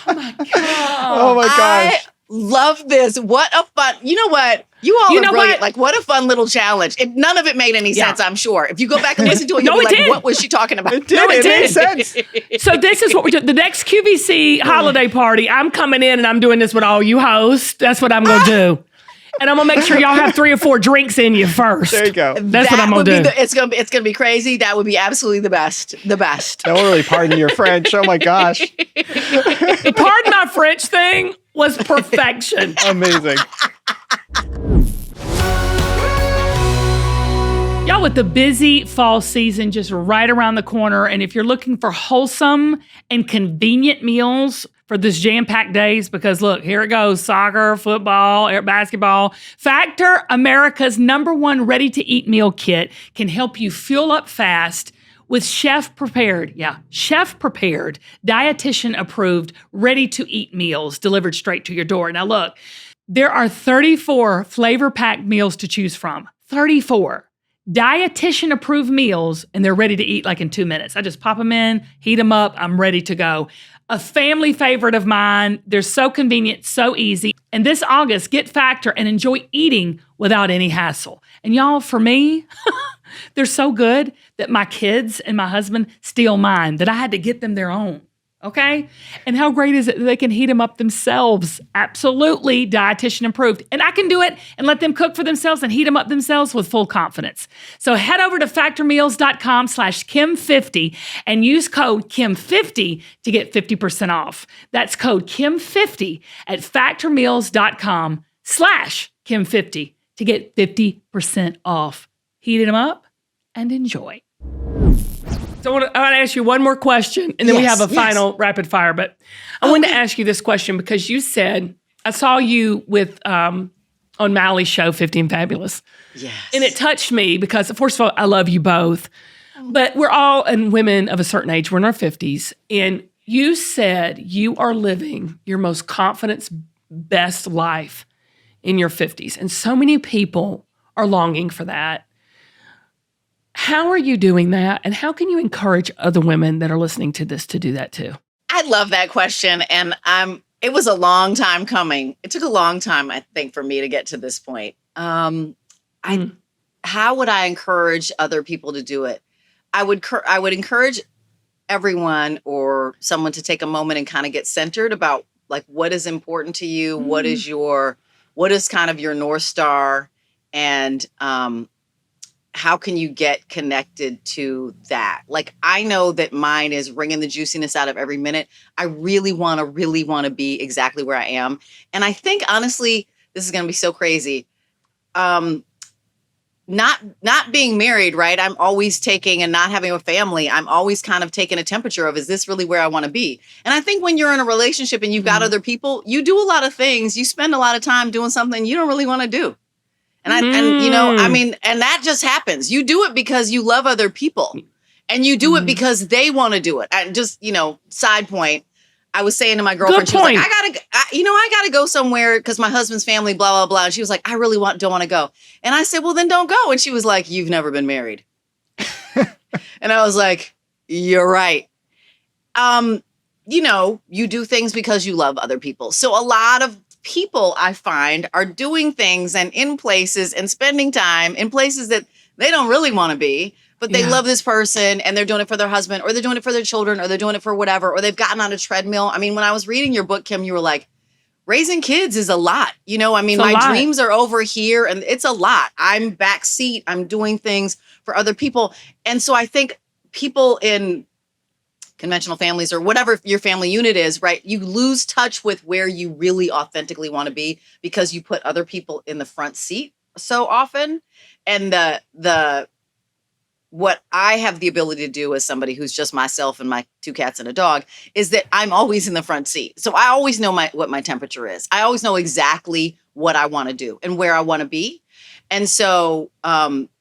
B: Oh my God.
H: Oh my gosh.
A: I love this. What a fun, you know what? You all are brilliant. Like, what a fun little challenge. None of it made any sense, I'm sure. If you go back and listen to it, you'll be like, what was she talking about?
H: It did. It made sense.
B: So this is what we're doing. The next QVC holiday party, I'm coming in and I'm doing this with all you hosts. That's what I'm going to do. And I'm going to make sure y'all have 3 or 4 drinks in you first.
H: There you go.
B: That's what I'm going to do.
A: It's going to be crazy. That would be absolutely the best. The best.
H: Don't really pardon your French. Oh my gosh.
B: The pardon my French thing was perfection.
H: Amazing.
B: Y'all, with the busy fall season just right around the corner, and if you're looking for wholesome and convenient meals for this jam-packed days, because look, here it goes, soccer, football, basketball, Factor, America's #1 ready-to-eat meal kit, can help you fuel up fast with chef-prepared, dietitian-approved, ready-to-eat meals delivered straight to your door. Now look, there are 34 flavor-packed meals to choose from. 34. Dietitian-approved meals, and they're ready to eat like in 2 minutes. I just pop them in, heat them up, I'm ready to go. A family favorite of mine. They're so convenient, so easy. And this August, get Factor and enjoy eating without any hassle. And y'all, for me, they're so good that my kids and my husband steal mine, that I had to get them their own. Okay? And how great is it that they can heat them up themselves? Absolutely dietitian approved. And I can do it and let them cook for themselves and heat them up themselves with full confidence. So head over to factormeals.com/Kim50 and use code Kim50 to get 50% off. That's code Kim50 at factormeals.com/Kim50 to get 50% off. Heat them up and enjoy. So I want to ask you one more question, and then we have a final rapid fire. But I wanted to ask you this question because you said, I saw you with on Mally's show, 50 and Fabulous.
A: Yes.
B: And it touched me because, first of all, I love you both. But we're all, and women of a certain age, we're in our 50s. And you said you are living your most confidence, best life in your 50s. And so many people are longing for that. How are you doing that? And how can you encourage other women that are listening to this to do that too?
A: I love that question. And it was a long time coming. It took a long time, I think, for me to get to this point. How would I encourage other people to do it? I would encourage everyone or someone to take a moment and kind of get centered about like what is important to you, what is kind of your North Star, and how can you get connected to that? Like, I know that mine is wringing the juiciness out of every minute. I really want to be exactly where I am. And I think, honestly, this is going to be so crazy. Not being married, right? I'm always taking, and not having a family, I'm always kind of taking a temperature of, is this really where I want to be? And I think when you're in a relationship and you've got other people, you do a lot of things. You spend a lot of time doing something you don't really want to do. And and that just happens. You do it because you love other people, and you do it because they want to do it. And just, side point, I was saying to my girlfriend,
B: Good
A: she was like,
B: point.
A: I gotta go somewhere because my husband's family, blah, blah, blah. And she was like, I really don't want to go. And I said, well, then don't go. And she was like, you've never been married. And I was like, you're right. You do things because you love other people. So a lot of people I find are doing things and in places and spending time in places that they don't really want to be, but they love this person and they're doing it for their husband or they're doing it for their children or they're doing it for whatever, or they've gotten on a treadmill. I mean, when I was reading your book, Kim, you were like, raising kids is a lot. My dreams are over here and it's a lot. I'm backseat. I'm doing things for other people. And so I think people in conventional families or whatever your family unit is, right? You lose touch with where you really authentically want to be because you put other people in the front seat so often. And what I have the ability to do as somebody who's just myself and my 2 cats and a dog is that I'm always in the front seat. So I always know what my temperature is. I always know exactly what I want to do and where I want to be. And so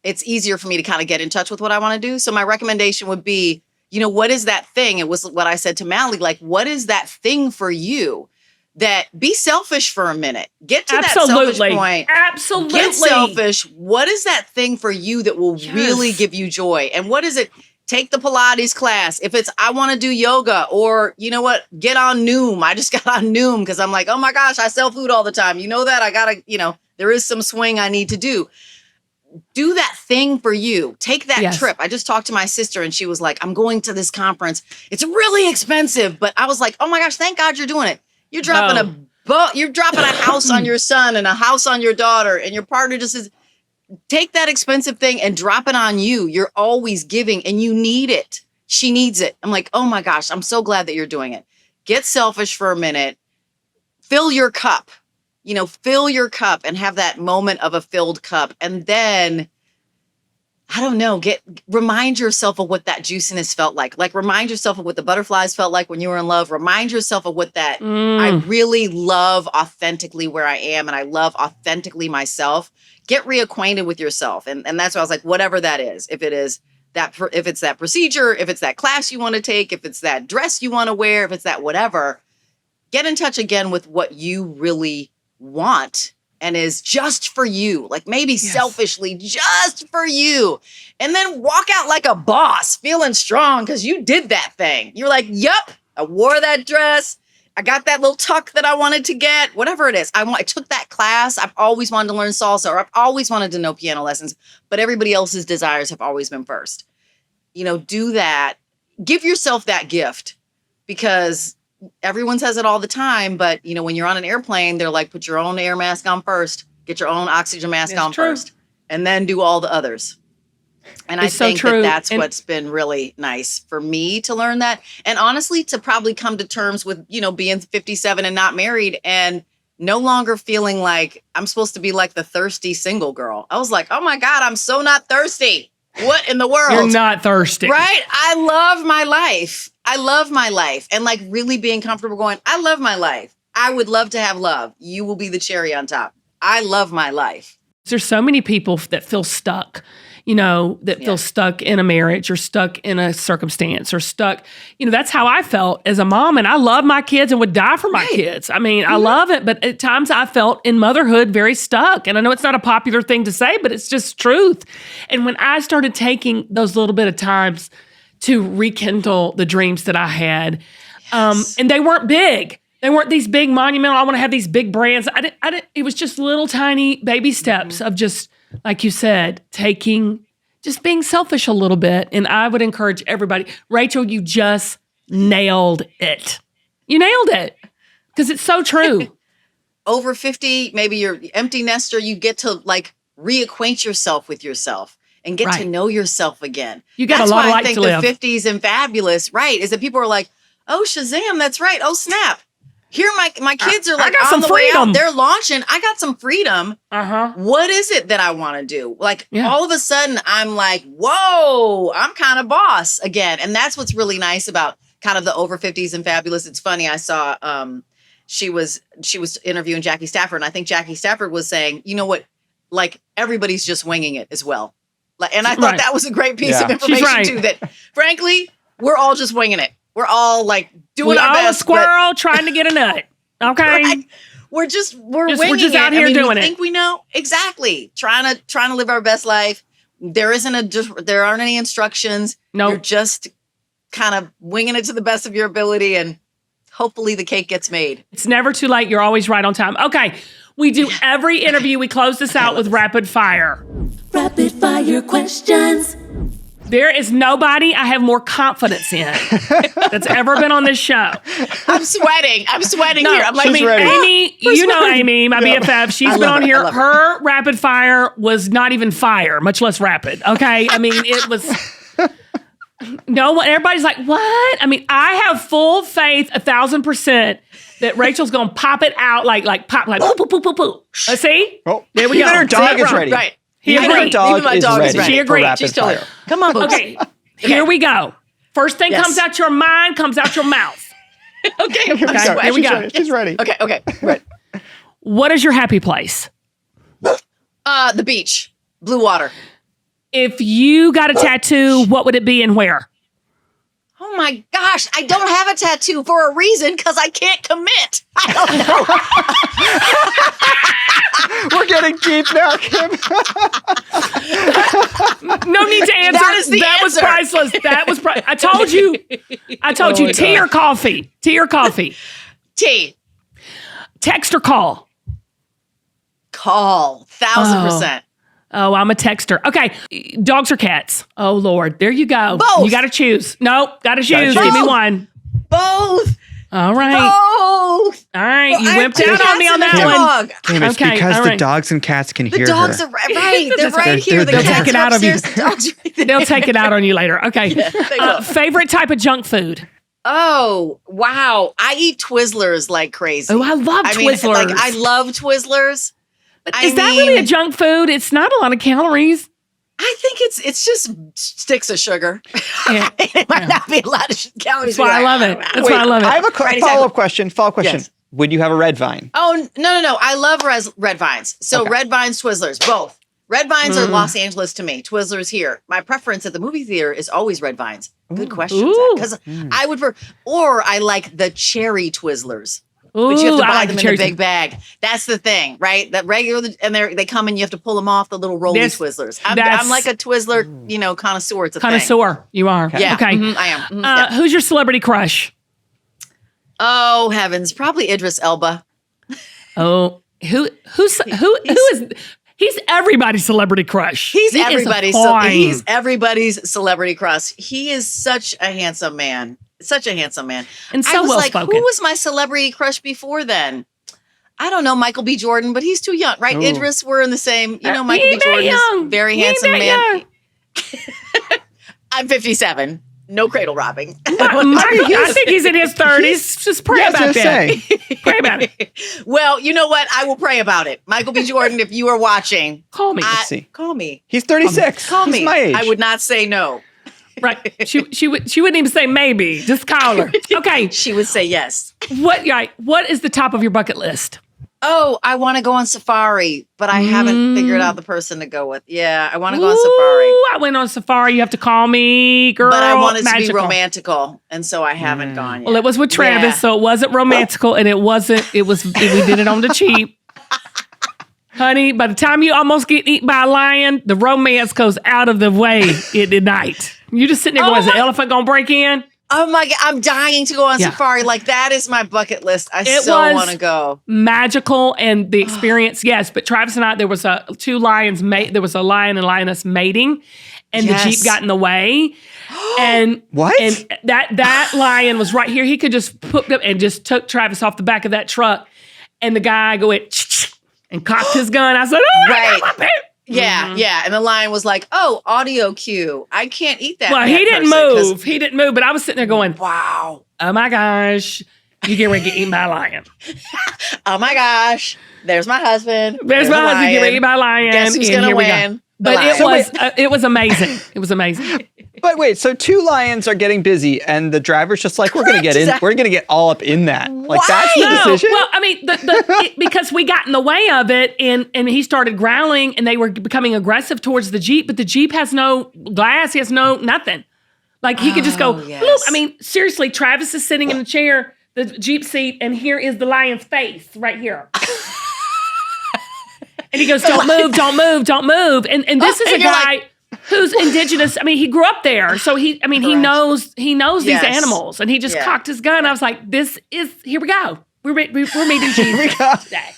A: it's easier for me to kind of get in touch with what I want to do. So my recommendation would be, what is that thing? It was what I said to Mally, like, what is that thing for you? That be selfish for a minute. Get to that selfish point.
B: Absolutely.
A: Get selfish. What is that thing for you that will really give you joy? And what is it? Take the Pilates class. If it's, I want to do yoga, or you know what? Get on Noom. I just got on Noom because I'm like, oh my gosh, I sell food all the time. You know that? I gotta, there is some swing I need to do. Do that thing for you. Take that trip. I just talked to my sister and she was like, I'm going to this conference. It's really expensive. But I was like, oh my gosh, thank God you're doing it. You're dropping you're dropping a house on your son and a house on your daughter, and your partner just says, take that expensive thing and drop it on you. You're always giving and you need it. She needs it. I'm like, oh my gosh, I'm so glad that you're doing it. Get selfish for a minute. Fill your cup. Fill your cup and have that moment of a filled cup. And then, I don't know, remind yourself of what that juiciness felt like. Like, remind yourself of what the butterflies felt like when you were in love. Remind yourself of what that, I really love authentically where I am and I love authentically myself. Get reacquainted with yourself. And that's why I was like, whatever that is, if it's that procedure, if it's that class you want to take, if it's that dress you want to wear, if it's that whatever, get in touch again with what you really want and is just for you, like maybe selfishly just for you. And then walk out like a boss, feeling strong because you did that thing. You're like, yup, I wore that dress. I got that little tuck that I wanted to get, whatever it is. I took that class. I've always wanted to learn salsa, or I've always wanted to know piano lessons, but everybody else's desires have always been first. Do that. Give yourself that gift, because everyone says it all the time, but when you're on an airplane, they're like, put your own air mask on first, get your own oxygen mask on first, and then do all the others. And I think that's what's been really nice for me to learn that. And honestly, to probably come to terms with, being 57 and not married and no longer feeling like I'm supposed to be like the thirsty single girl. I was like, oh my God, I'm so not thirsty. What in the world?
B: You're not thirsty.
A: Right? I love my life. And like really being comfortable going, I love my life. I would love to have love. You will be the cherry on top. I love my life.
B: There's so many people that feel stuck, feel stuck in a marriage or stuck in a circumstance or stuck. That's how I felt as a mom. And I love my kids and would die for my kids. I mean, I love it. But at times I felt in motherhood very stuck. And I know it's not a popular thing to say, but it's just truth. And when I started taking those little bit of times to rekindle the dreams that I had, and they weren't big. They weren't these big monumental, I want to have these big brands. It was just little tiny baby steps of just, like you said, just being selfish a little bit. And I would encourage everybody, Rachel, you just nailed it. You nailed it. Because it's so true.
A: Over 50, maybe you're empty nester, you get to like reacquaint yourself with yourself and get to know yourself again. You got a lot of life to live. That's why I think the 50s and fabulous, right, is that people are like, oh, Shazam, that's right. Oh, snap. Here, my kids are like on the way out. They're launching. I got some freedom. What is it that I want to do? Like all of a sudden, I'm like, whoa, I'm kind of boss again. And that's what's really nice about kind of the over 50s and fabulous. It's funny. I saw she was interviewing Jackie Stafford, and I think Jackie Stafford was saying, you know what, like everybody's just winging it as well. Like, and I thought that was a great piece of information too. That frankly, we're all just winging it. We're all like doing
B: We
A: our
B: all a
A: best.
B: squirrel trying to get a nut. Okay.
A: Right? We're winging
B: just out
A: it.
B: here
A: I mean,
B: doing
A: we
B: it.
A: think we know exactly. Trying to live our best life. There aren't any instructions.
B: Nope.
A: You're just kind of winging it to the best of your ability, and hopefully the cake gets made.
B: It's never too late. You're always right on time. Okay. We do every interview. We close this out with rapid fire.
G: Rapid fire questions.
B: There is nobody I have more confidence in that's ever been on this show.
A: I'm sweating. Here. I'm like,
H: she's ready.
B: Amy, you know Amy, my BFF. She's been on here. Her rapid fire was not even fire, much less rapid. Okay, I mean it was. No one. Everybody's like, what? I mean, I have full faith, 1,000%, that Rachel's gonna pop it out like pop like poo poo poo poo poo. See?
H: Oh,
B: there we
H: even
B: go.
H: her dog
B: See?
H: is ready.
A: right.
H: Even
B: agreed.
H: her dog
A: Even my
H: is
A: dog
H: ready.
A: is ready.
B: She
H: for
B: agreed.
H: rapid
A: She's totally.
H: fire.
A: Come on, Boots.
B: Okay, here we go. First thing
A: Yes.
B: comes out your mind, comes out your mouth.
A: Okay.
H: Here we
B: Okay,
H: go.
B: here we
H: She's
B: go.
H: ready. She's ready.
A: Okay. Right.
B: What is your happy place?
A: The beach, blue water.
B: If you got a tattoo, what would it be and where?
A: Oh my gosh, I don't have a tattoo for a reason because I can't commit. I don't know.
H: We're getting deep now, Kim.
B: No need to answer.
A: That is the
B: was
A: answer.
B: priceless. That was I told you. I told you tea or coffee. Tea or coffee.
A: Tea.
B: Text or call.
A: Call. 1,000%.
B: Oh, I'm a texter. Okay. Dogs or cats? Oh, Lord. There you go.
A: Both.
B: You got to choose. Nope. Got to choose.
H: choose.
B: Give me
A: Both.
B: one.
A: Both.
B: All right.
A: Both.
B: All right. You
A: I
B: wimped
A: have
B: out on me
A: cats
B: on
A: and a
B: that one.
A: dog.
I: Kim, it's
B: Okay,
I: because
B: all
I: the
B: right.
I: dogs and cats can
A: The
I: hear
A: dogs
I: her.
A: are right. They're right here. The
I: they'll
A: cats
B: take it
A: are
B: out of you.
A: upstairs. The dogs are right there.
B: They'll take it out on you later. Okay.
A: they will.
B: Favorite type of junk food?
A: Oh, wow. I eat Twizzlers like crazy.
B: Oh, I love Twizzlers.
A: Like, I love Twizzlers.
B: Is that really a junk food? It's not a lot of calories.
A: I think it's just sticks of sugar.
B: Yeah.
A: It might not be a lot of calories.
B: That's why I love it. That's why I love it.
H: I have a
A: Right, exactly.
H: follow-up question.
A: Yes.
H: Would you have a red vine?
A: Oh, no. I love red vines. So red vines, Twizzlers, both. Red vines are Los Angeles to me. Twizzlers here. My preference at the movie theater is always red vines. Good question.
B: Ooh.
A: Because I would or I like the cherry Twizzlers.
B: Ooh,
A: But you have to
B: I
A: buy
B: like
A: them
B: the
A: in a
B: cherry
A: big bag. That's the thing, right? That regular, and they come and you have to pull them off the little rolly
B: This-
A: Twizzlers.
B: that's-
A: I'm like a Twizzler, connoisseur. It's a thing.
B: Connoisseur. You are.
A: Yeah.
B: Okay.
A: I am. Yeah.
B: Who's your celebrity crush?
A: Oh heavens, probably Idris Elba.
B: Oh, who is? He's everybody's celebrity crush.
A: He's
B: He is
A: everybody's.
B: fine.
A: He's everybody's celebrity crush. He is such a handsome man. Such a handsome man.
B: And so
A: I was
B: well
A: like,
B: spoken.
A: who was my celebrity crush before then? I don't know, Michael B. Jordan, but he's too young, right?
H: Ooh.
A: Idris, we're in the same. Michael
B: He
A: B.
B: ain't that
A: Jordan
B: young.
A: is very
B: He ain't
A: handsome
B: that
A: man.
B: young.
A: I'm 57. No cradle robbing.
B: I think he's in his 30s. Just pray
H: Yes,
B: about
H: just
B: that. Pray about it.
A: Well, you know what? I will pray about it. Michael B. Jordan, if you are watching,
B: Call me.
H: see.
A: call me.
H: He's 36.
A: Call
H: He's
A: me.
H: my age.
A: I would not say no.
B: Right. She wouldn't even say maybe. Just call her. Okay.
A: She would say yes.
B: What is the top of your bucket list?
A: Oh, I want to go on safari, but I haven't figured out the person to go with. Yeah, I want to go on safari.
B: Ooh, I went on safari. You have to call me, girl.
A: But I want it to be
B: Magical.
A: romantical, and so I haven't gone yet.
B: Well, it was with Travis,
A: Yeah.
B: so it wasn't romantical, and it wasn't. We did it on the cheap. Honey, by the time you almost get eaten by a lion, the romance goes out of the way at the night. You just sitting there going, is the elephant going to break in?
A: Oh my God, I'm dying to go on
B: Yeah.
A: safari. Like, that is my bucket list. I
B: It
A: so
B: was-
A: want to go.
B: Magical and the experience, yes. But Travis and I, there was two lions. There was a lion and lioness mating, and
A: Yes.
B: the Jeep got in the way. And
H: What?
B: And that lion was right here. He could just put up and just took Travis off the back of that truck. And the guy and cocked his gun. I said, "Oh,
A: Right.
B: I got my pants."
A: Yeah, yeah. And the lion was like, "Oh, audio cue. I can't eat that."
B: Well, he
A: that
B: didn't
A: person 'cause-
B: move. He didn't move. But I was sitting there going,
A: Wow.
B: "Oh my gosh, you get ready to get eaten by a lion."
A: Oh my gosh. There's my husband.
B: There's my
A: a
B: husband get
A: lion.
B: ready by a lion.
A: Guess who's
B: and
A: gonna
B: here we go.
A: win? The
B: But
A: lion.
B: it was amazing. It was amazing.
H: But wait, so two lions are getting busy, and the driver's just like, we're gonna get in. We're gonna get all up in that. Like that's the
A: Why?
H: decision.
B: Well, I mean, because we got in the way of it, and he started growling, and they were becoming aggressive towards the Jeep. But the Jeep has no glass. He has no nothing. Like he could just go,
A: yes.
B: bloop. I mean, seriously, Travis is sitting in the chair, the Jeep seat, and here is the lion's face right here. And he goes, don't move, don't move, don't move. And this is a guy who's indigenous. I mean, he grew up there. So he knows these animals. And he just cocked his gun. I was like, here we go. We're meeting Jesus today.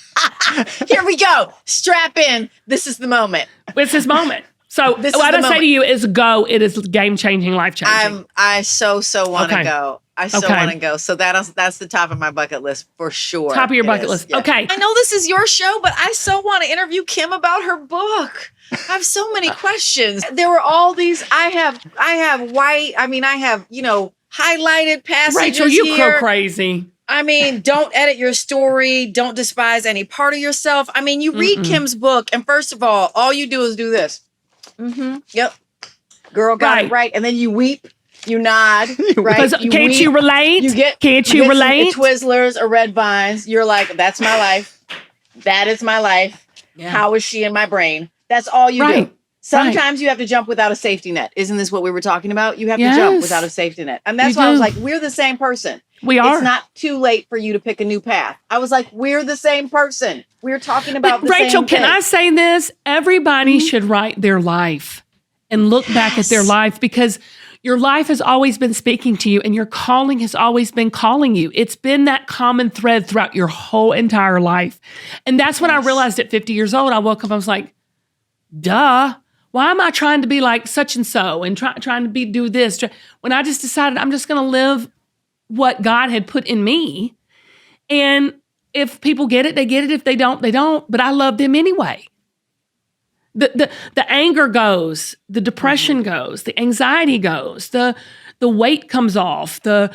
A: Here we go. Strap in. This is the moment.
B: It's his moment. So what I say to you is go. It is game-changing, life-changing.
A: I so want to go. I so want to go. So that's the top of my bucket list for sure.
B: Top of your bucket list. Yeah. Okay.
A: I know this is your show, but I so want to interview Kim about her book. I have so many questions. There were all these. I have white. I mean, I have highlighted passages.
B: Rachel, you
A: here.
B: go crazy.
A: I mean, don't edit your story. Don't despise any part of yourself. I mean, you read Kim's book, and first of all you do is do this. Mm-hmm. Yep. Girl got it right. And then you weep, you nod, right?
B: Can't you relate? Can't you relate?
A: Some Twizzlers or Red Vines. You're like, that's my life. That is my life. Yeah. How is she in my brain? That's all you do. Sometimes you have to jump without a safety net. Isn't this what we were talking about? You have to jump without a safety net. And that's why I was like, we're the same person.
B: We are.
A: It's not too late for you to pick a new path. I was like, we're the same person. We're talking about the
B: Rachel,
A: same thing.
B: can I say this? Everybody should write their life and look back at their life, because your life has always been speaking to you and your calling has always been calling you. It's been that common thread throughout your whole entire life. And that's when I realized at 50 years old, I woke up, I was like, duh. Why am I trying to be like such and so and trying to do this? When I just decided I'm just going to live what God had put in me. And if people get it, they get it. If they don't, they don't. But I love them anyway. The anger goes, the depression goes, the anxiety goes, the weight comes off, the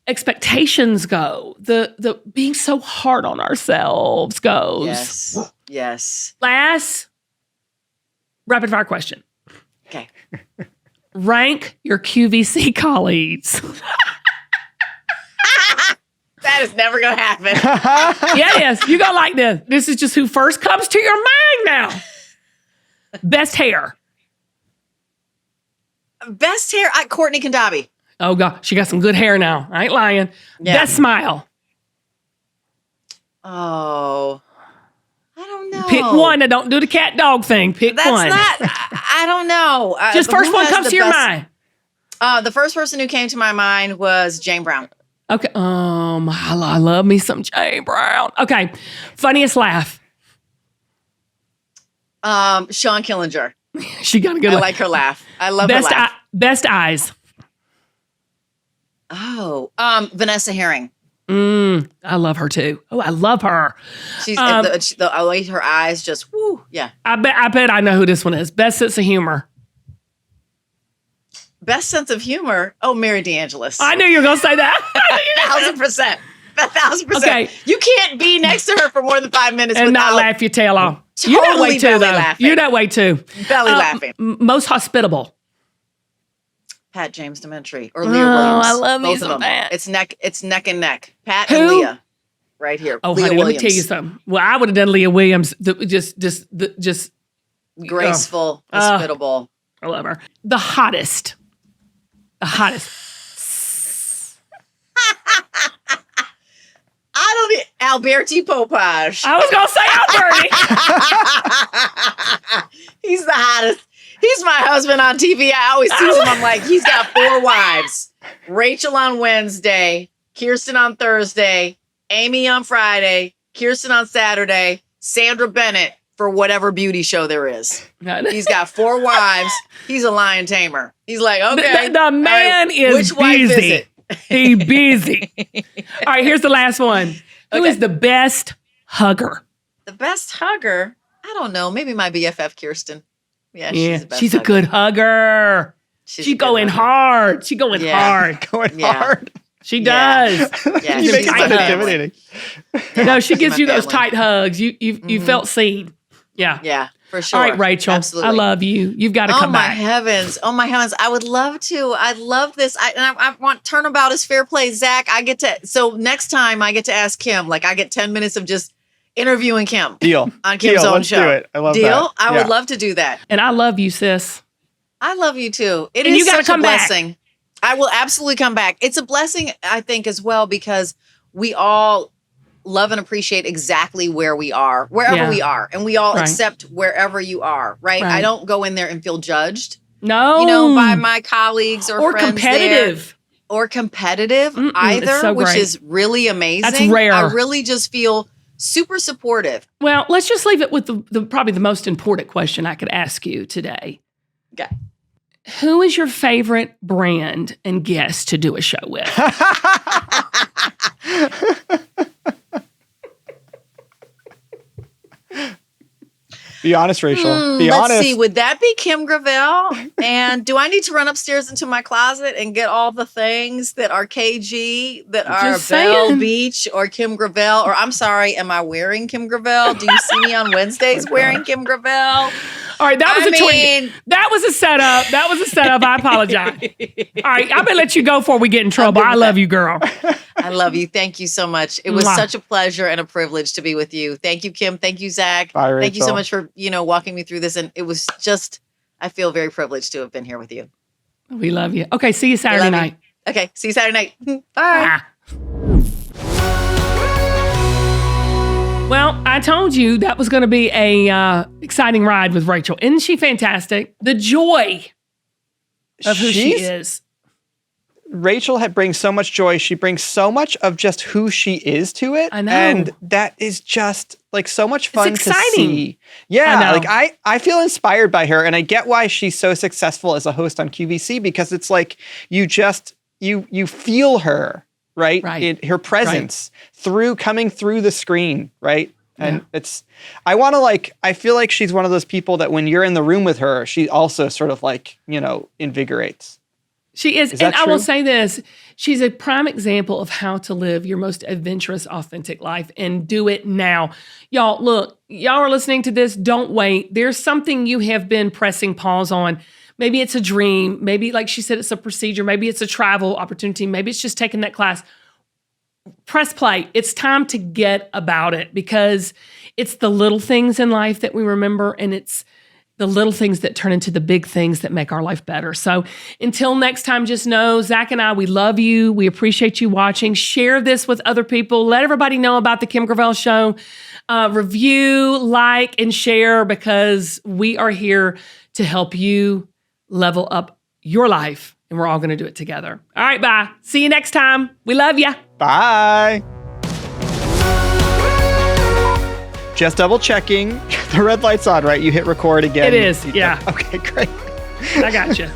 B: expectations go, the being so hard on ourselves goes.
A: Yes.
B: Last rapid fire question.
A: Okay.
B: Rank your QVC colleagues.
A: That is never going to happen.
B: Yes, you go like this. This is just who first comes to your mind now. Best hair.
A: Best hair, Courtney Kandabi.
B: Oh, God. She got some good hair now. I ain't lying.
A: Yeah.
B: Best smile.
A: Oh, I don't know.
B: Pick one and don't do the cat dog thing. Pick one.
A: That's not, I don't know.
B: Just first one comes to your mind.
A: The first person who came to my mind was Jane Brown.
B: Okay. I love me some Jane Brown. Okay. Funniest laugh.
A: Sean Killinger.
B: She got a good laugh.
A: I like her laugh. I love her laugh.
B: Best eyes.
A: Oh, Vanessa Herring.
B: I love her too. Oh, I love her.
A: She's I like her eyes. Just whoo, yeah.
B: I bet I know who this one is. Best sense of humor.
A: Best sense of humor. Oh, Mary DeAngelis.
B: I knew you were gonna say that.
A: 1,000%. 1,000%.
B: Okay.
A: You can't be next to her for more than 5 minutes
B: and
A: without
B: not laugh your tail off.
A: Totally
B: You're that way too,
A: belly
B: though.
A: laughing.
B: You're that way too.
A: Belly laughing.
B: Most hospitable.
A: Pat James Dementri or Leah Williams.
B: I love
A: both
B: me
A: of
B: some
A: them.
B: Pat.
A: It's neck and neck. Pat
B: Who?
A: and Leah, right here.
B: Oh,
A: Leah
B: honey,
A: Williams.
B: let me tell you something. Well, I would have done Leah Williams. Just
A: graceful, hospitable.
B: I love her. The hottest.
A: I don't Alberti Popage.
B: I was gonna say Alberti.
A: He's the hottest. He's my husband on TV. I always see him. I'm like, he's got 4 wives. Rachel on Wednesday, Kirsten on Thursday, Amy on Friday, Kirsten on Saturday, Sandra Bennett for whatever beauty show there is. He's got 4 wives. He's a lion tamer. He's like, okay.
B: The man is
A: which wife is
B: busy.
A: it?
B: He busy. All right, here's the last one. Who is the best hugger?
A: The best hugger? I don't know. Maybe my BFF, Kirsten. Yeah, she's the best
B: she's a
A: hugger.
B: good hugger. She's going hard. She's going hard.
H: Going hard.
B: She does.
A: Yeah,
H: You make it
A: she's
H: so
A: my family.
H: intimidating.
B: No, she gives
A: my
B: you those
A: family.
B: tight hugs. You felt seen. Yeah.
A: Yeah, for sure.
B: All right, Rachel.
A: Absolutely.
B: I love you. You've got to come
A: my
B: back.
A: heavens. Oh my heavens. I would love to. I love this. I want turnabout is fair play. Zach, so next time I get to ask Kim, like I get 10 minutes of just interviewing Kim.
H: Deal.
A: On Kim's
H: Deal.
A: own
H: Let's
A: show.
H: do it. I love
A: Deal?
H: that.
A: I would love to do that.
B: And I love you, sis.
A: I love you too. It
B: And
A: is
B: you gotta
A: such a
B: come back.
A: blessing. I will absolutely come back. It's a blessing, I think, as well, because we all love and appreciate exactly where we are, wherever we are. And we all
B: Right.
A: accept wherever you are, right? I don't go in there and feel judged,
B: No.
A: by my colleagues or friends
B: competitive.
A: or competitive
B: Mm-mm,
A: either,
B: it's so
A: which
B: great.
A: is really amazing.
B: That's rare.
A: I really just feel super supportive.
B: Well, let's just leave it with the probably the most important question I could ask you today.
A: Okay.
B: Who is your favorite brand and guest to do a show with?
H: Be honest, Rachel. Be
A: Let's
H: honest.
A: see. Would that be Kim Gravel? And do I need to run upstairs into my closet and get all the things that are KG, that are
B: Just
A: Belle
B: saying.
A: Beach or Kim Gravel? Or I'm sorry, am I wearing Kim Gravel? Do you see me on Wednesdays wearing Kim Gravel?
B: All right, that was
A: I
B: a twin.
A: mean-
B: That was a setup. That was a setup. I apologize. All right, I'm gonna let you go before we get in trouble. I love you, girl.
A: I love you. Thank you so much. It was
B: Mwah.
A: such a pleasure and a privilege to be with you. Thank you, Kim. Thank you, Zach.
H: Bye,
A: Thank you so
H: Rachel.
A: much for, walking me through this. And it was just, I feel very privileged to have been here with you.
B: We love you. Okay, see you Saturday
A: Love you.
B: night.
A: Okay. See you Saturday night. Bye.
B: Ah. Well, I told you that was going to be a exciting ride with Rachel. Isn't she fantastic? The joy of who she is.
H: Rachel brings so much joy. She brings so much of just who she is to it.
B: I know.
H: And that is just like so much fun
B: It's
H: to
B: exciting.
H: see. Yeah.
B: I know.
H: Like I feel inspired by her, and I get why she's so successful as a host on QVC, because it's like you feel her, right?
B: Right.
H: Her presence coming through the screen, right? And I feel like she's one of those people that when you're in the room with her, she also sort of like, invigorates.
B: She is.
H: Is
B: And
H: that
B: I will
H: true?
B: say this. She's a prime example of how to live your most adventurous, authentic life and do it now. Y'all, look, y'all are listening to this. Don't wait. There's something you have been pressing pause on. Maybe it's a dream. Maybe, like she said, it's a procedure. Maybe it's a travel opportunity. Maybe it's just taking that class. Press play. It's time to get about it, because it's the little things in life that we remember, and it's the little things that turn into the big things that make our life better. So until next time, just know, Zach and I, we love you. We appreciate you watching. Share this with other people. Let everybody know about the Kim Gravel Show. Review, like, and share, because we are here to help you level up your life, and we're all going to do it together. All right, bye. See you next time. We love you.
H: Bye. Just double checking. The red light's on, right? You hit record again.
B: It is, yeah.
H: Okay, great.
B: I got you.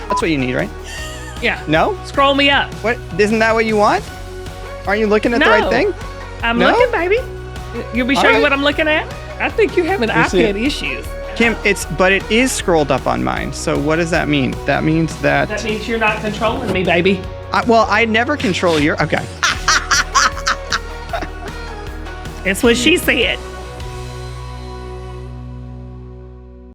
H: That's what you need, right?
B: Yeah.
H: No?
B: Scroll me up.
H: What? Isn't that what you want? Aren't you looking at the
B: No.
H: right thing?
B: I'm
H: No?
B: looking, baby. You'll be
H: All
B: showing you
H: right.
B: what I'm looking at? I think you have an
H: Let me see
B: iPad
H: it.
B: issues.
H: Kim, but it is scrolled up on mine. So what does that mean? That means that.
B: That means you're not controlling me, baby.
H: I never control your. Okay.
B: That's what she said.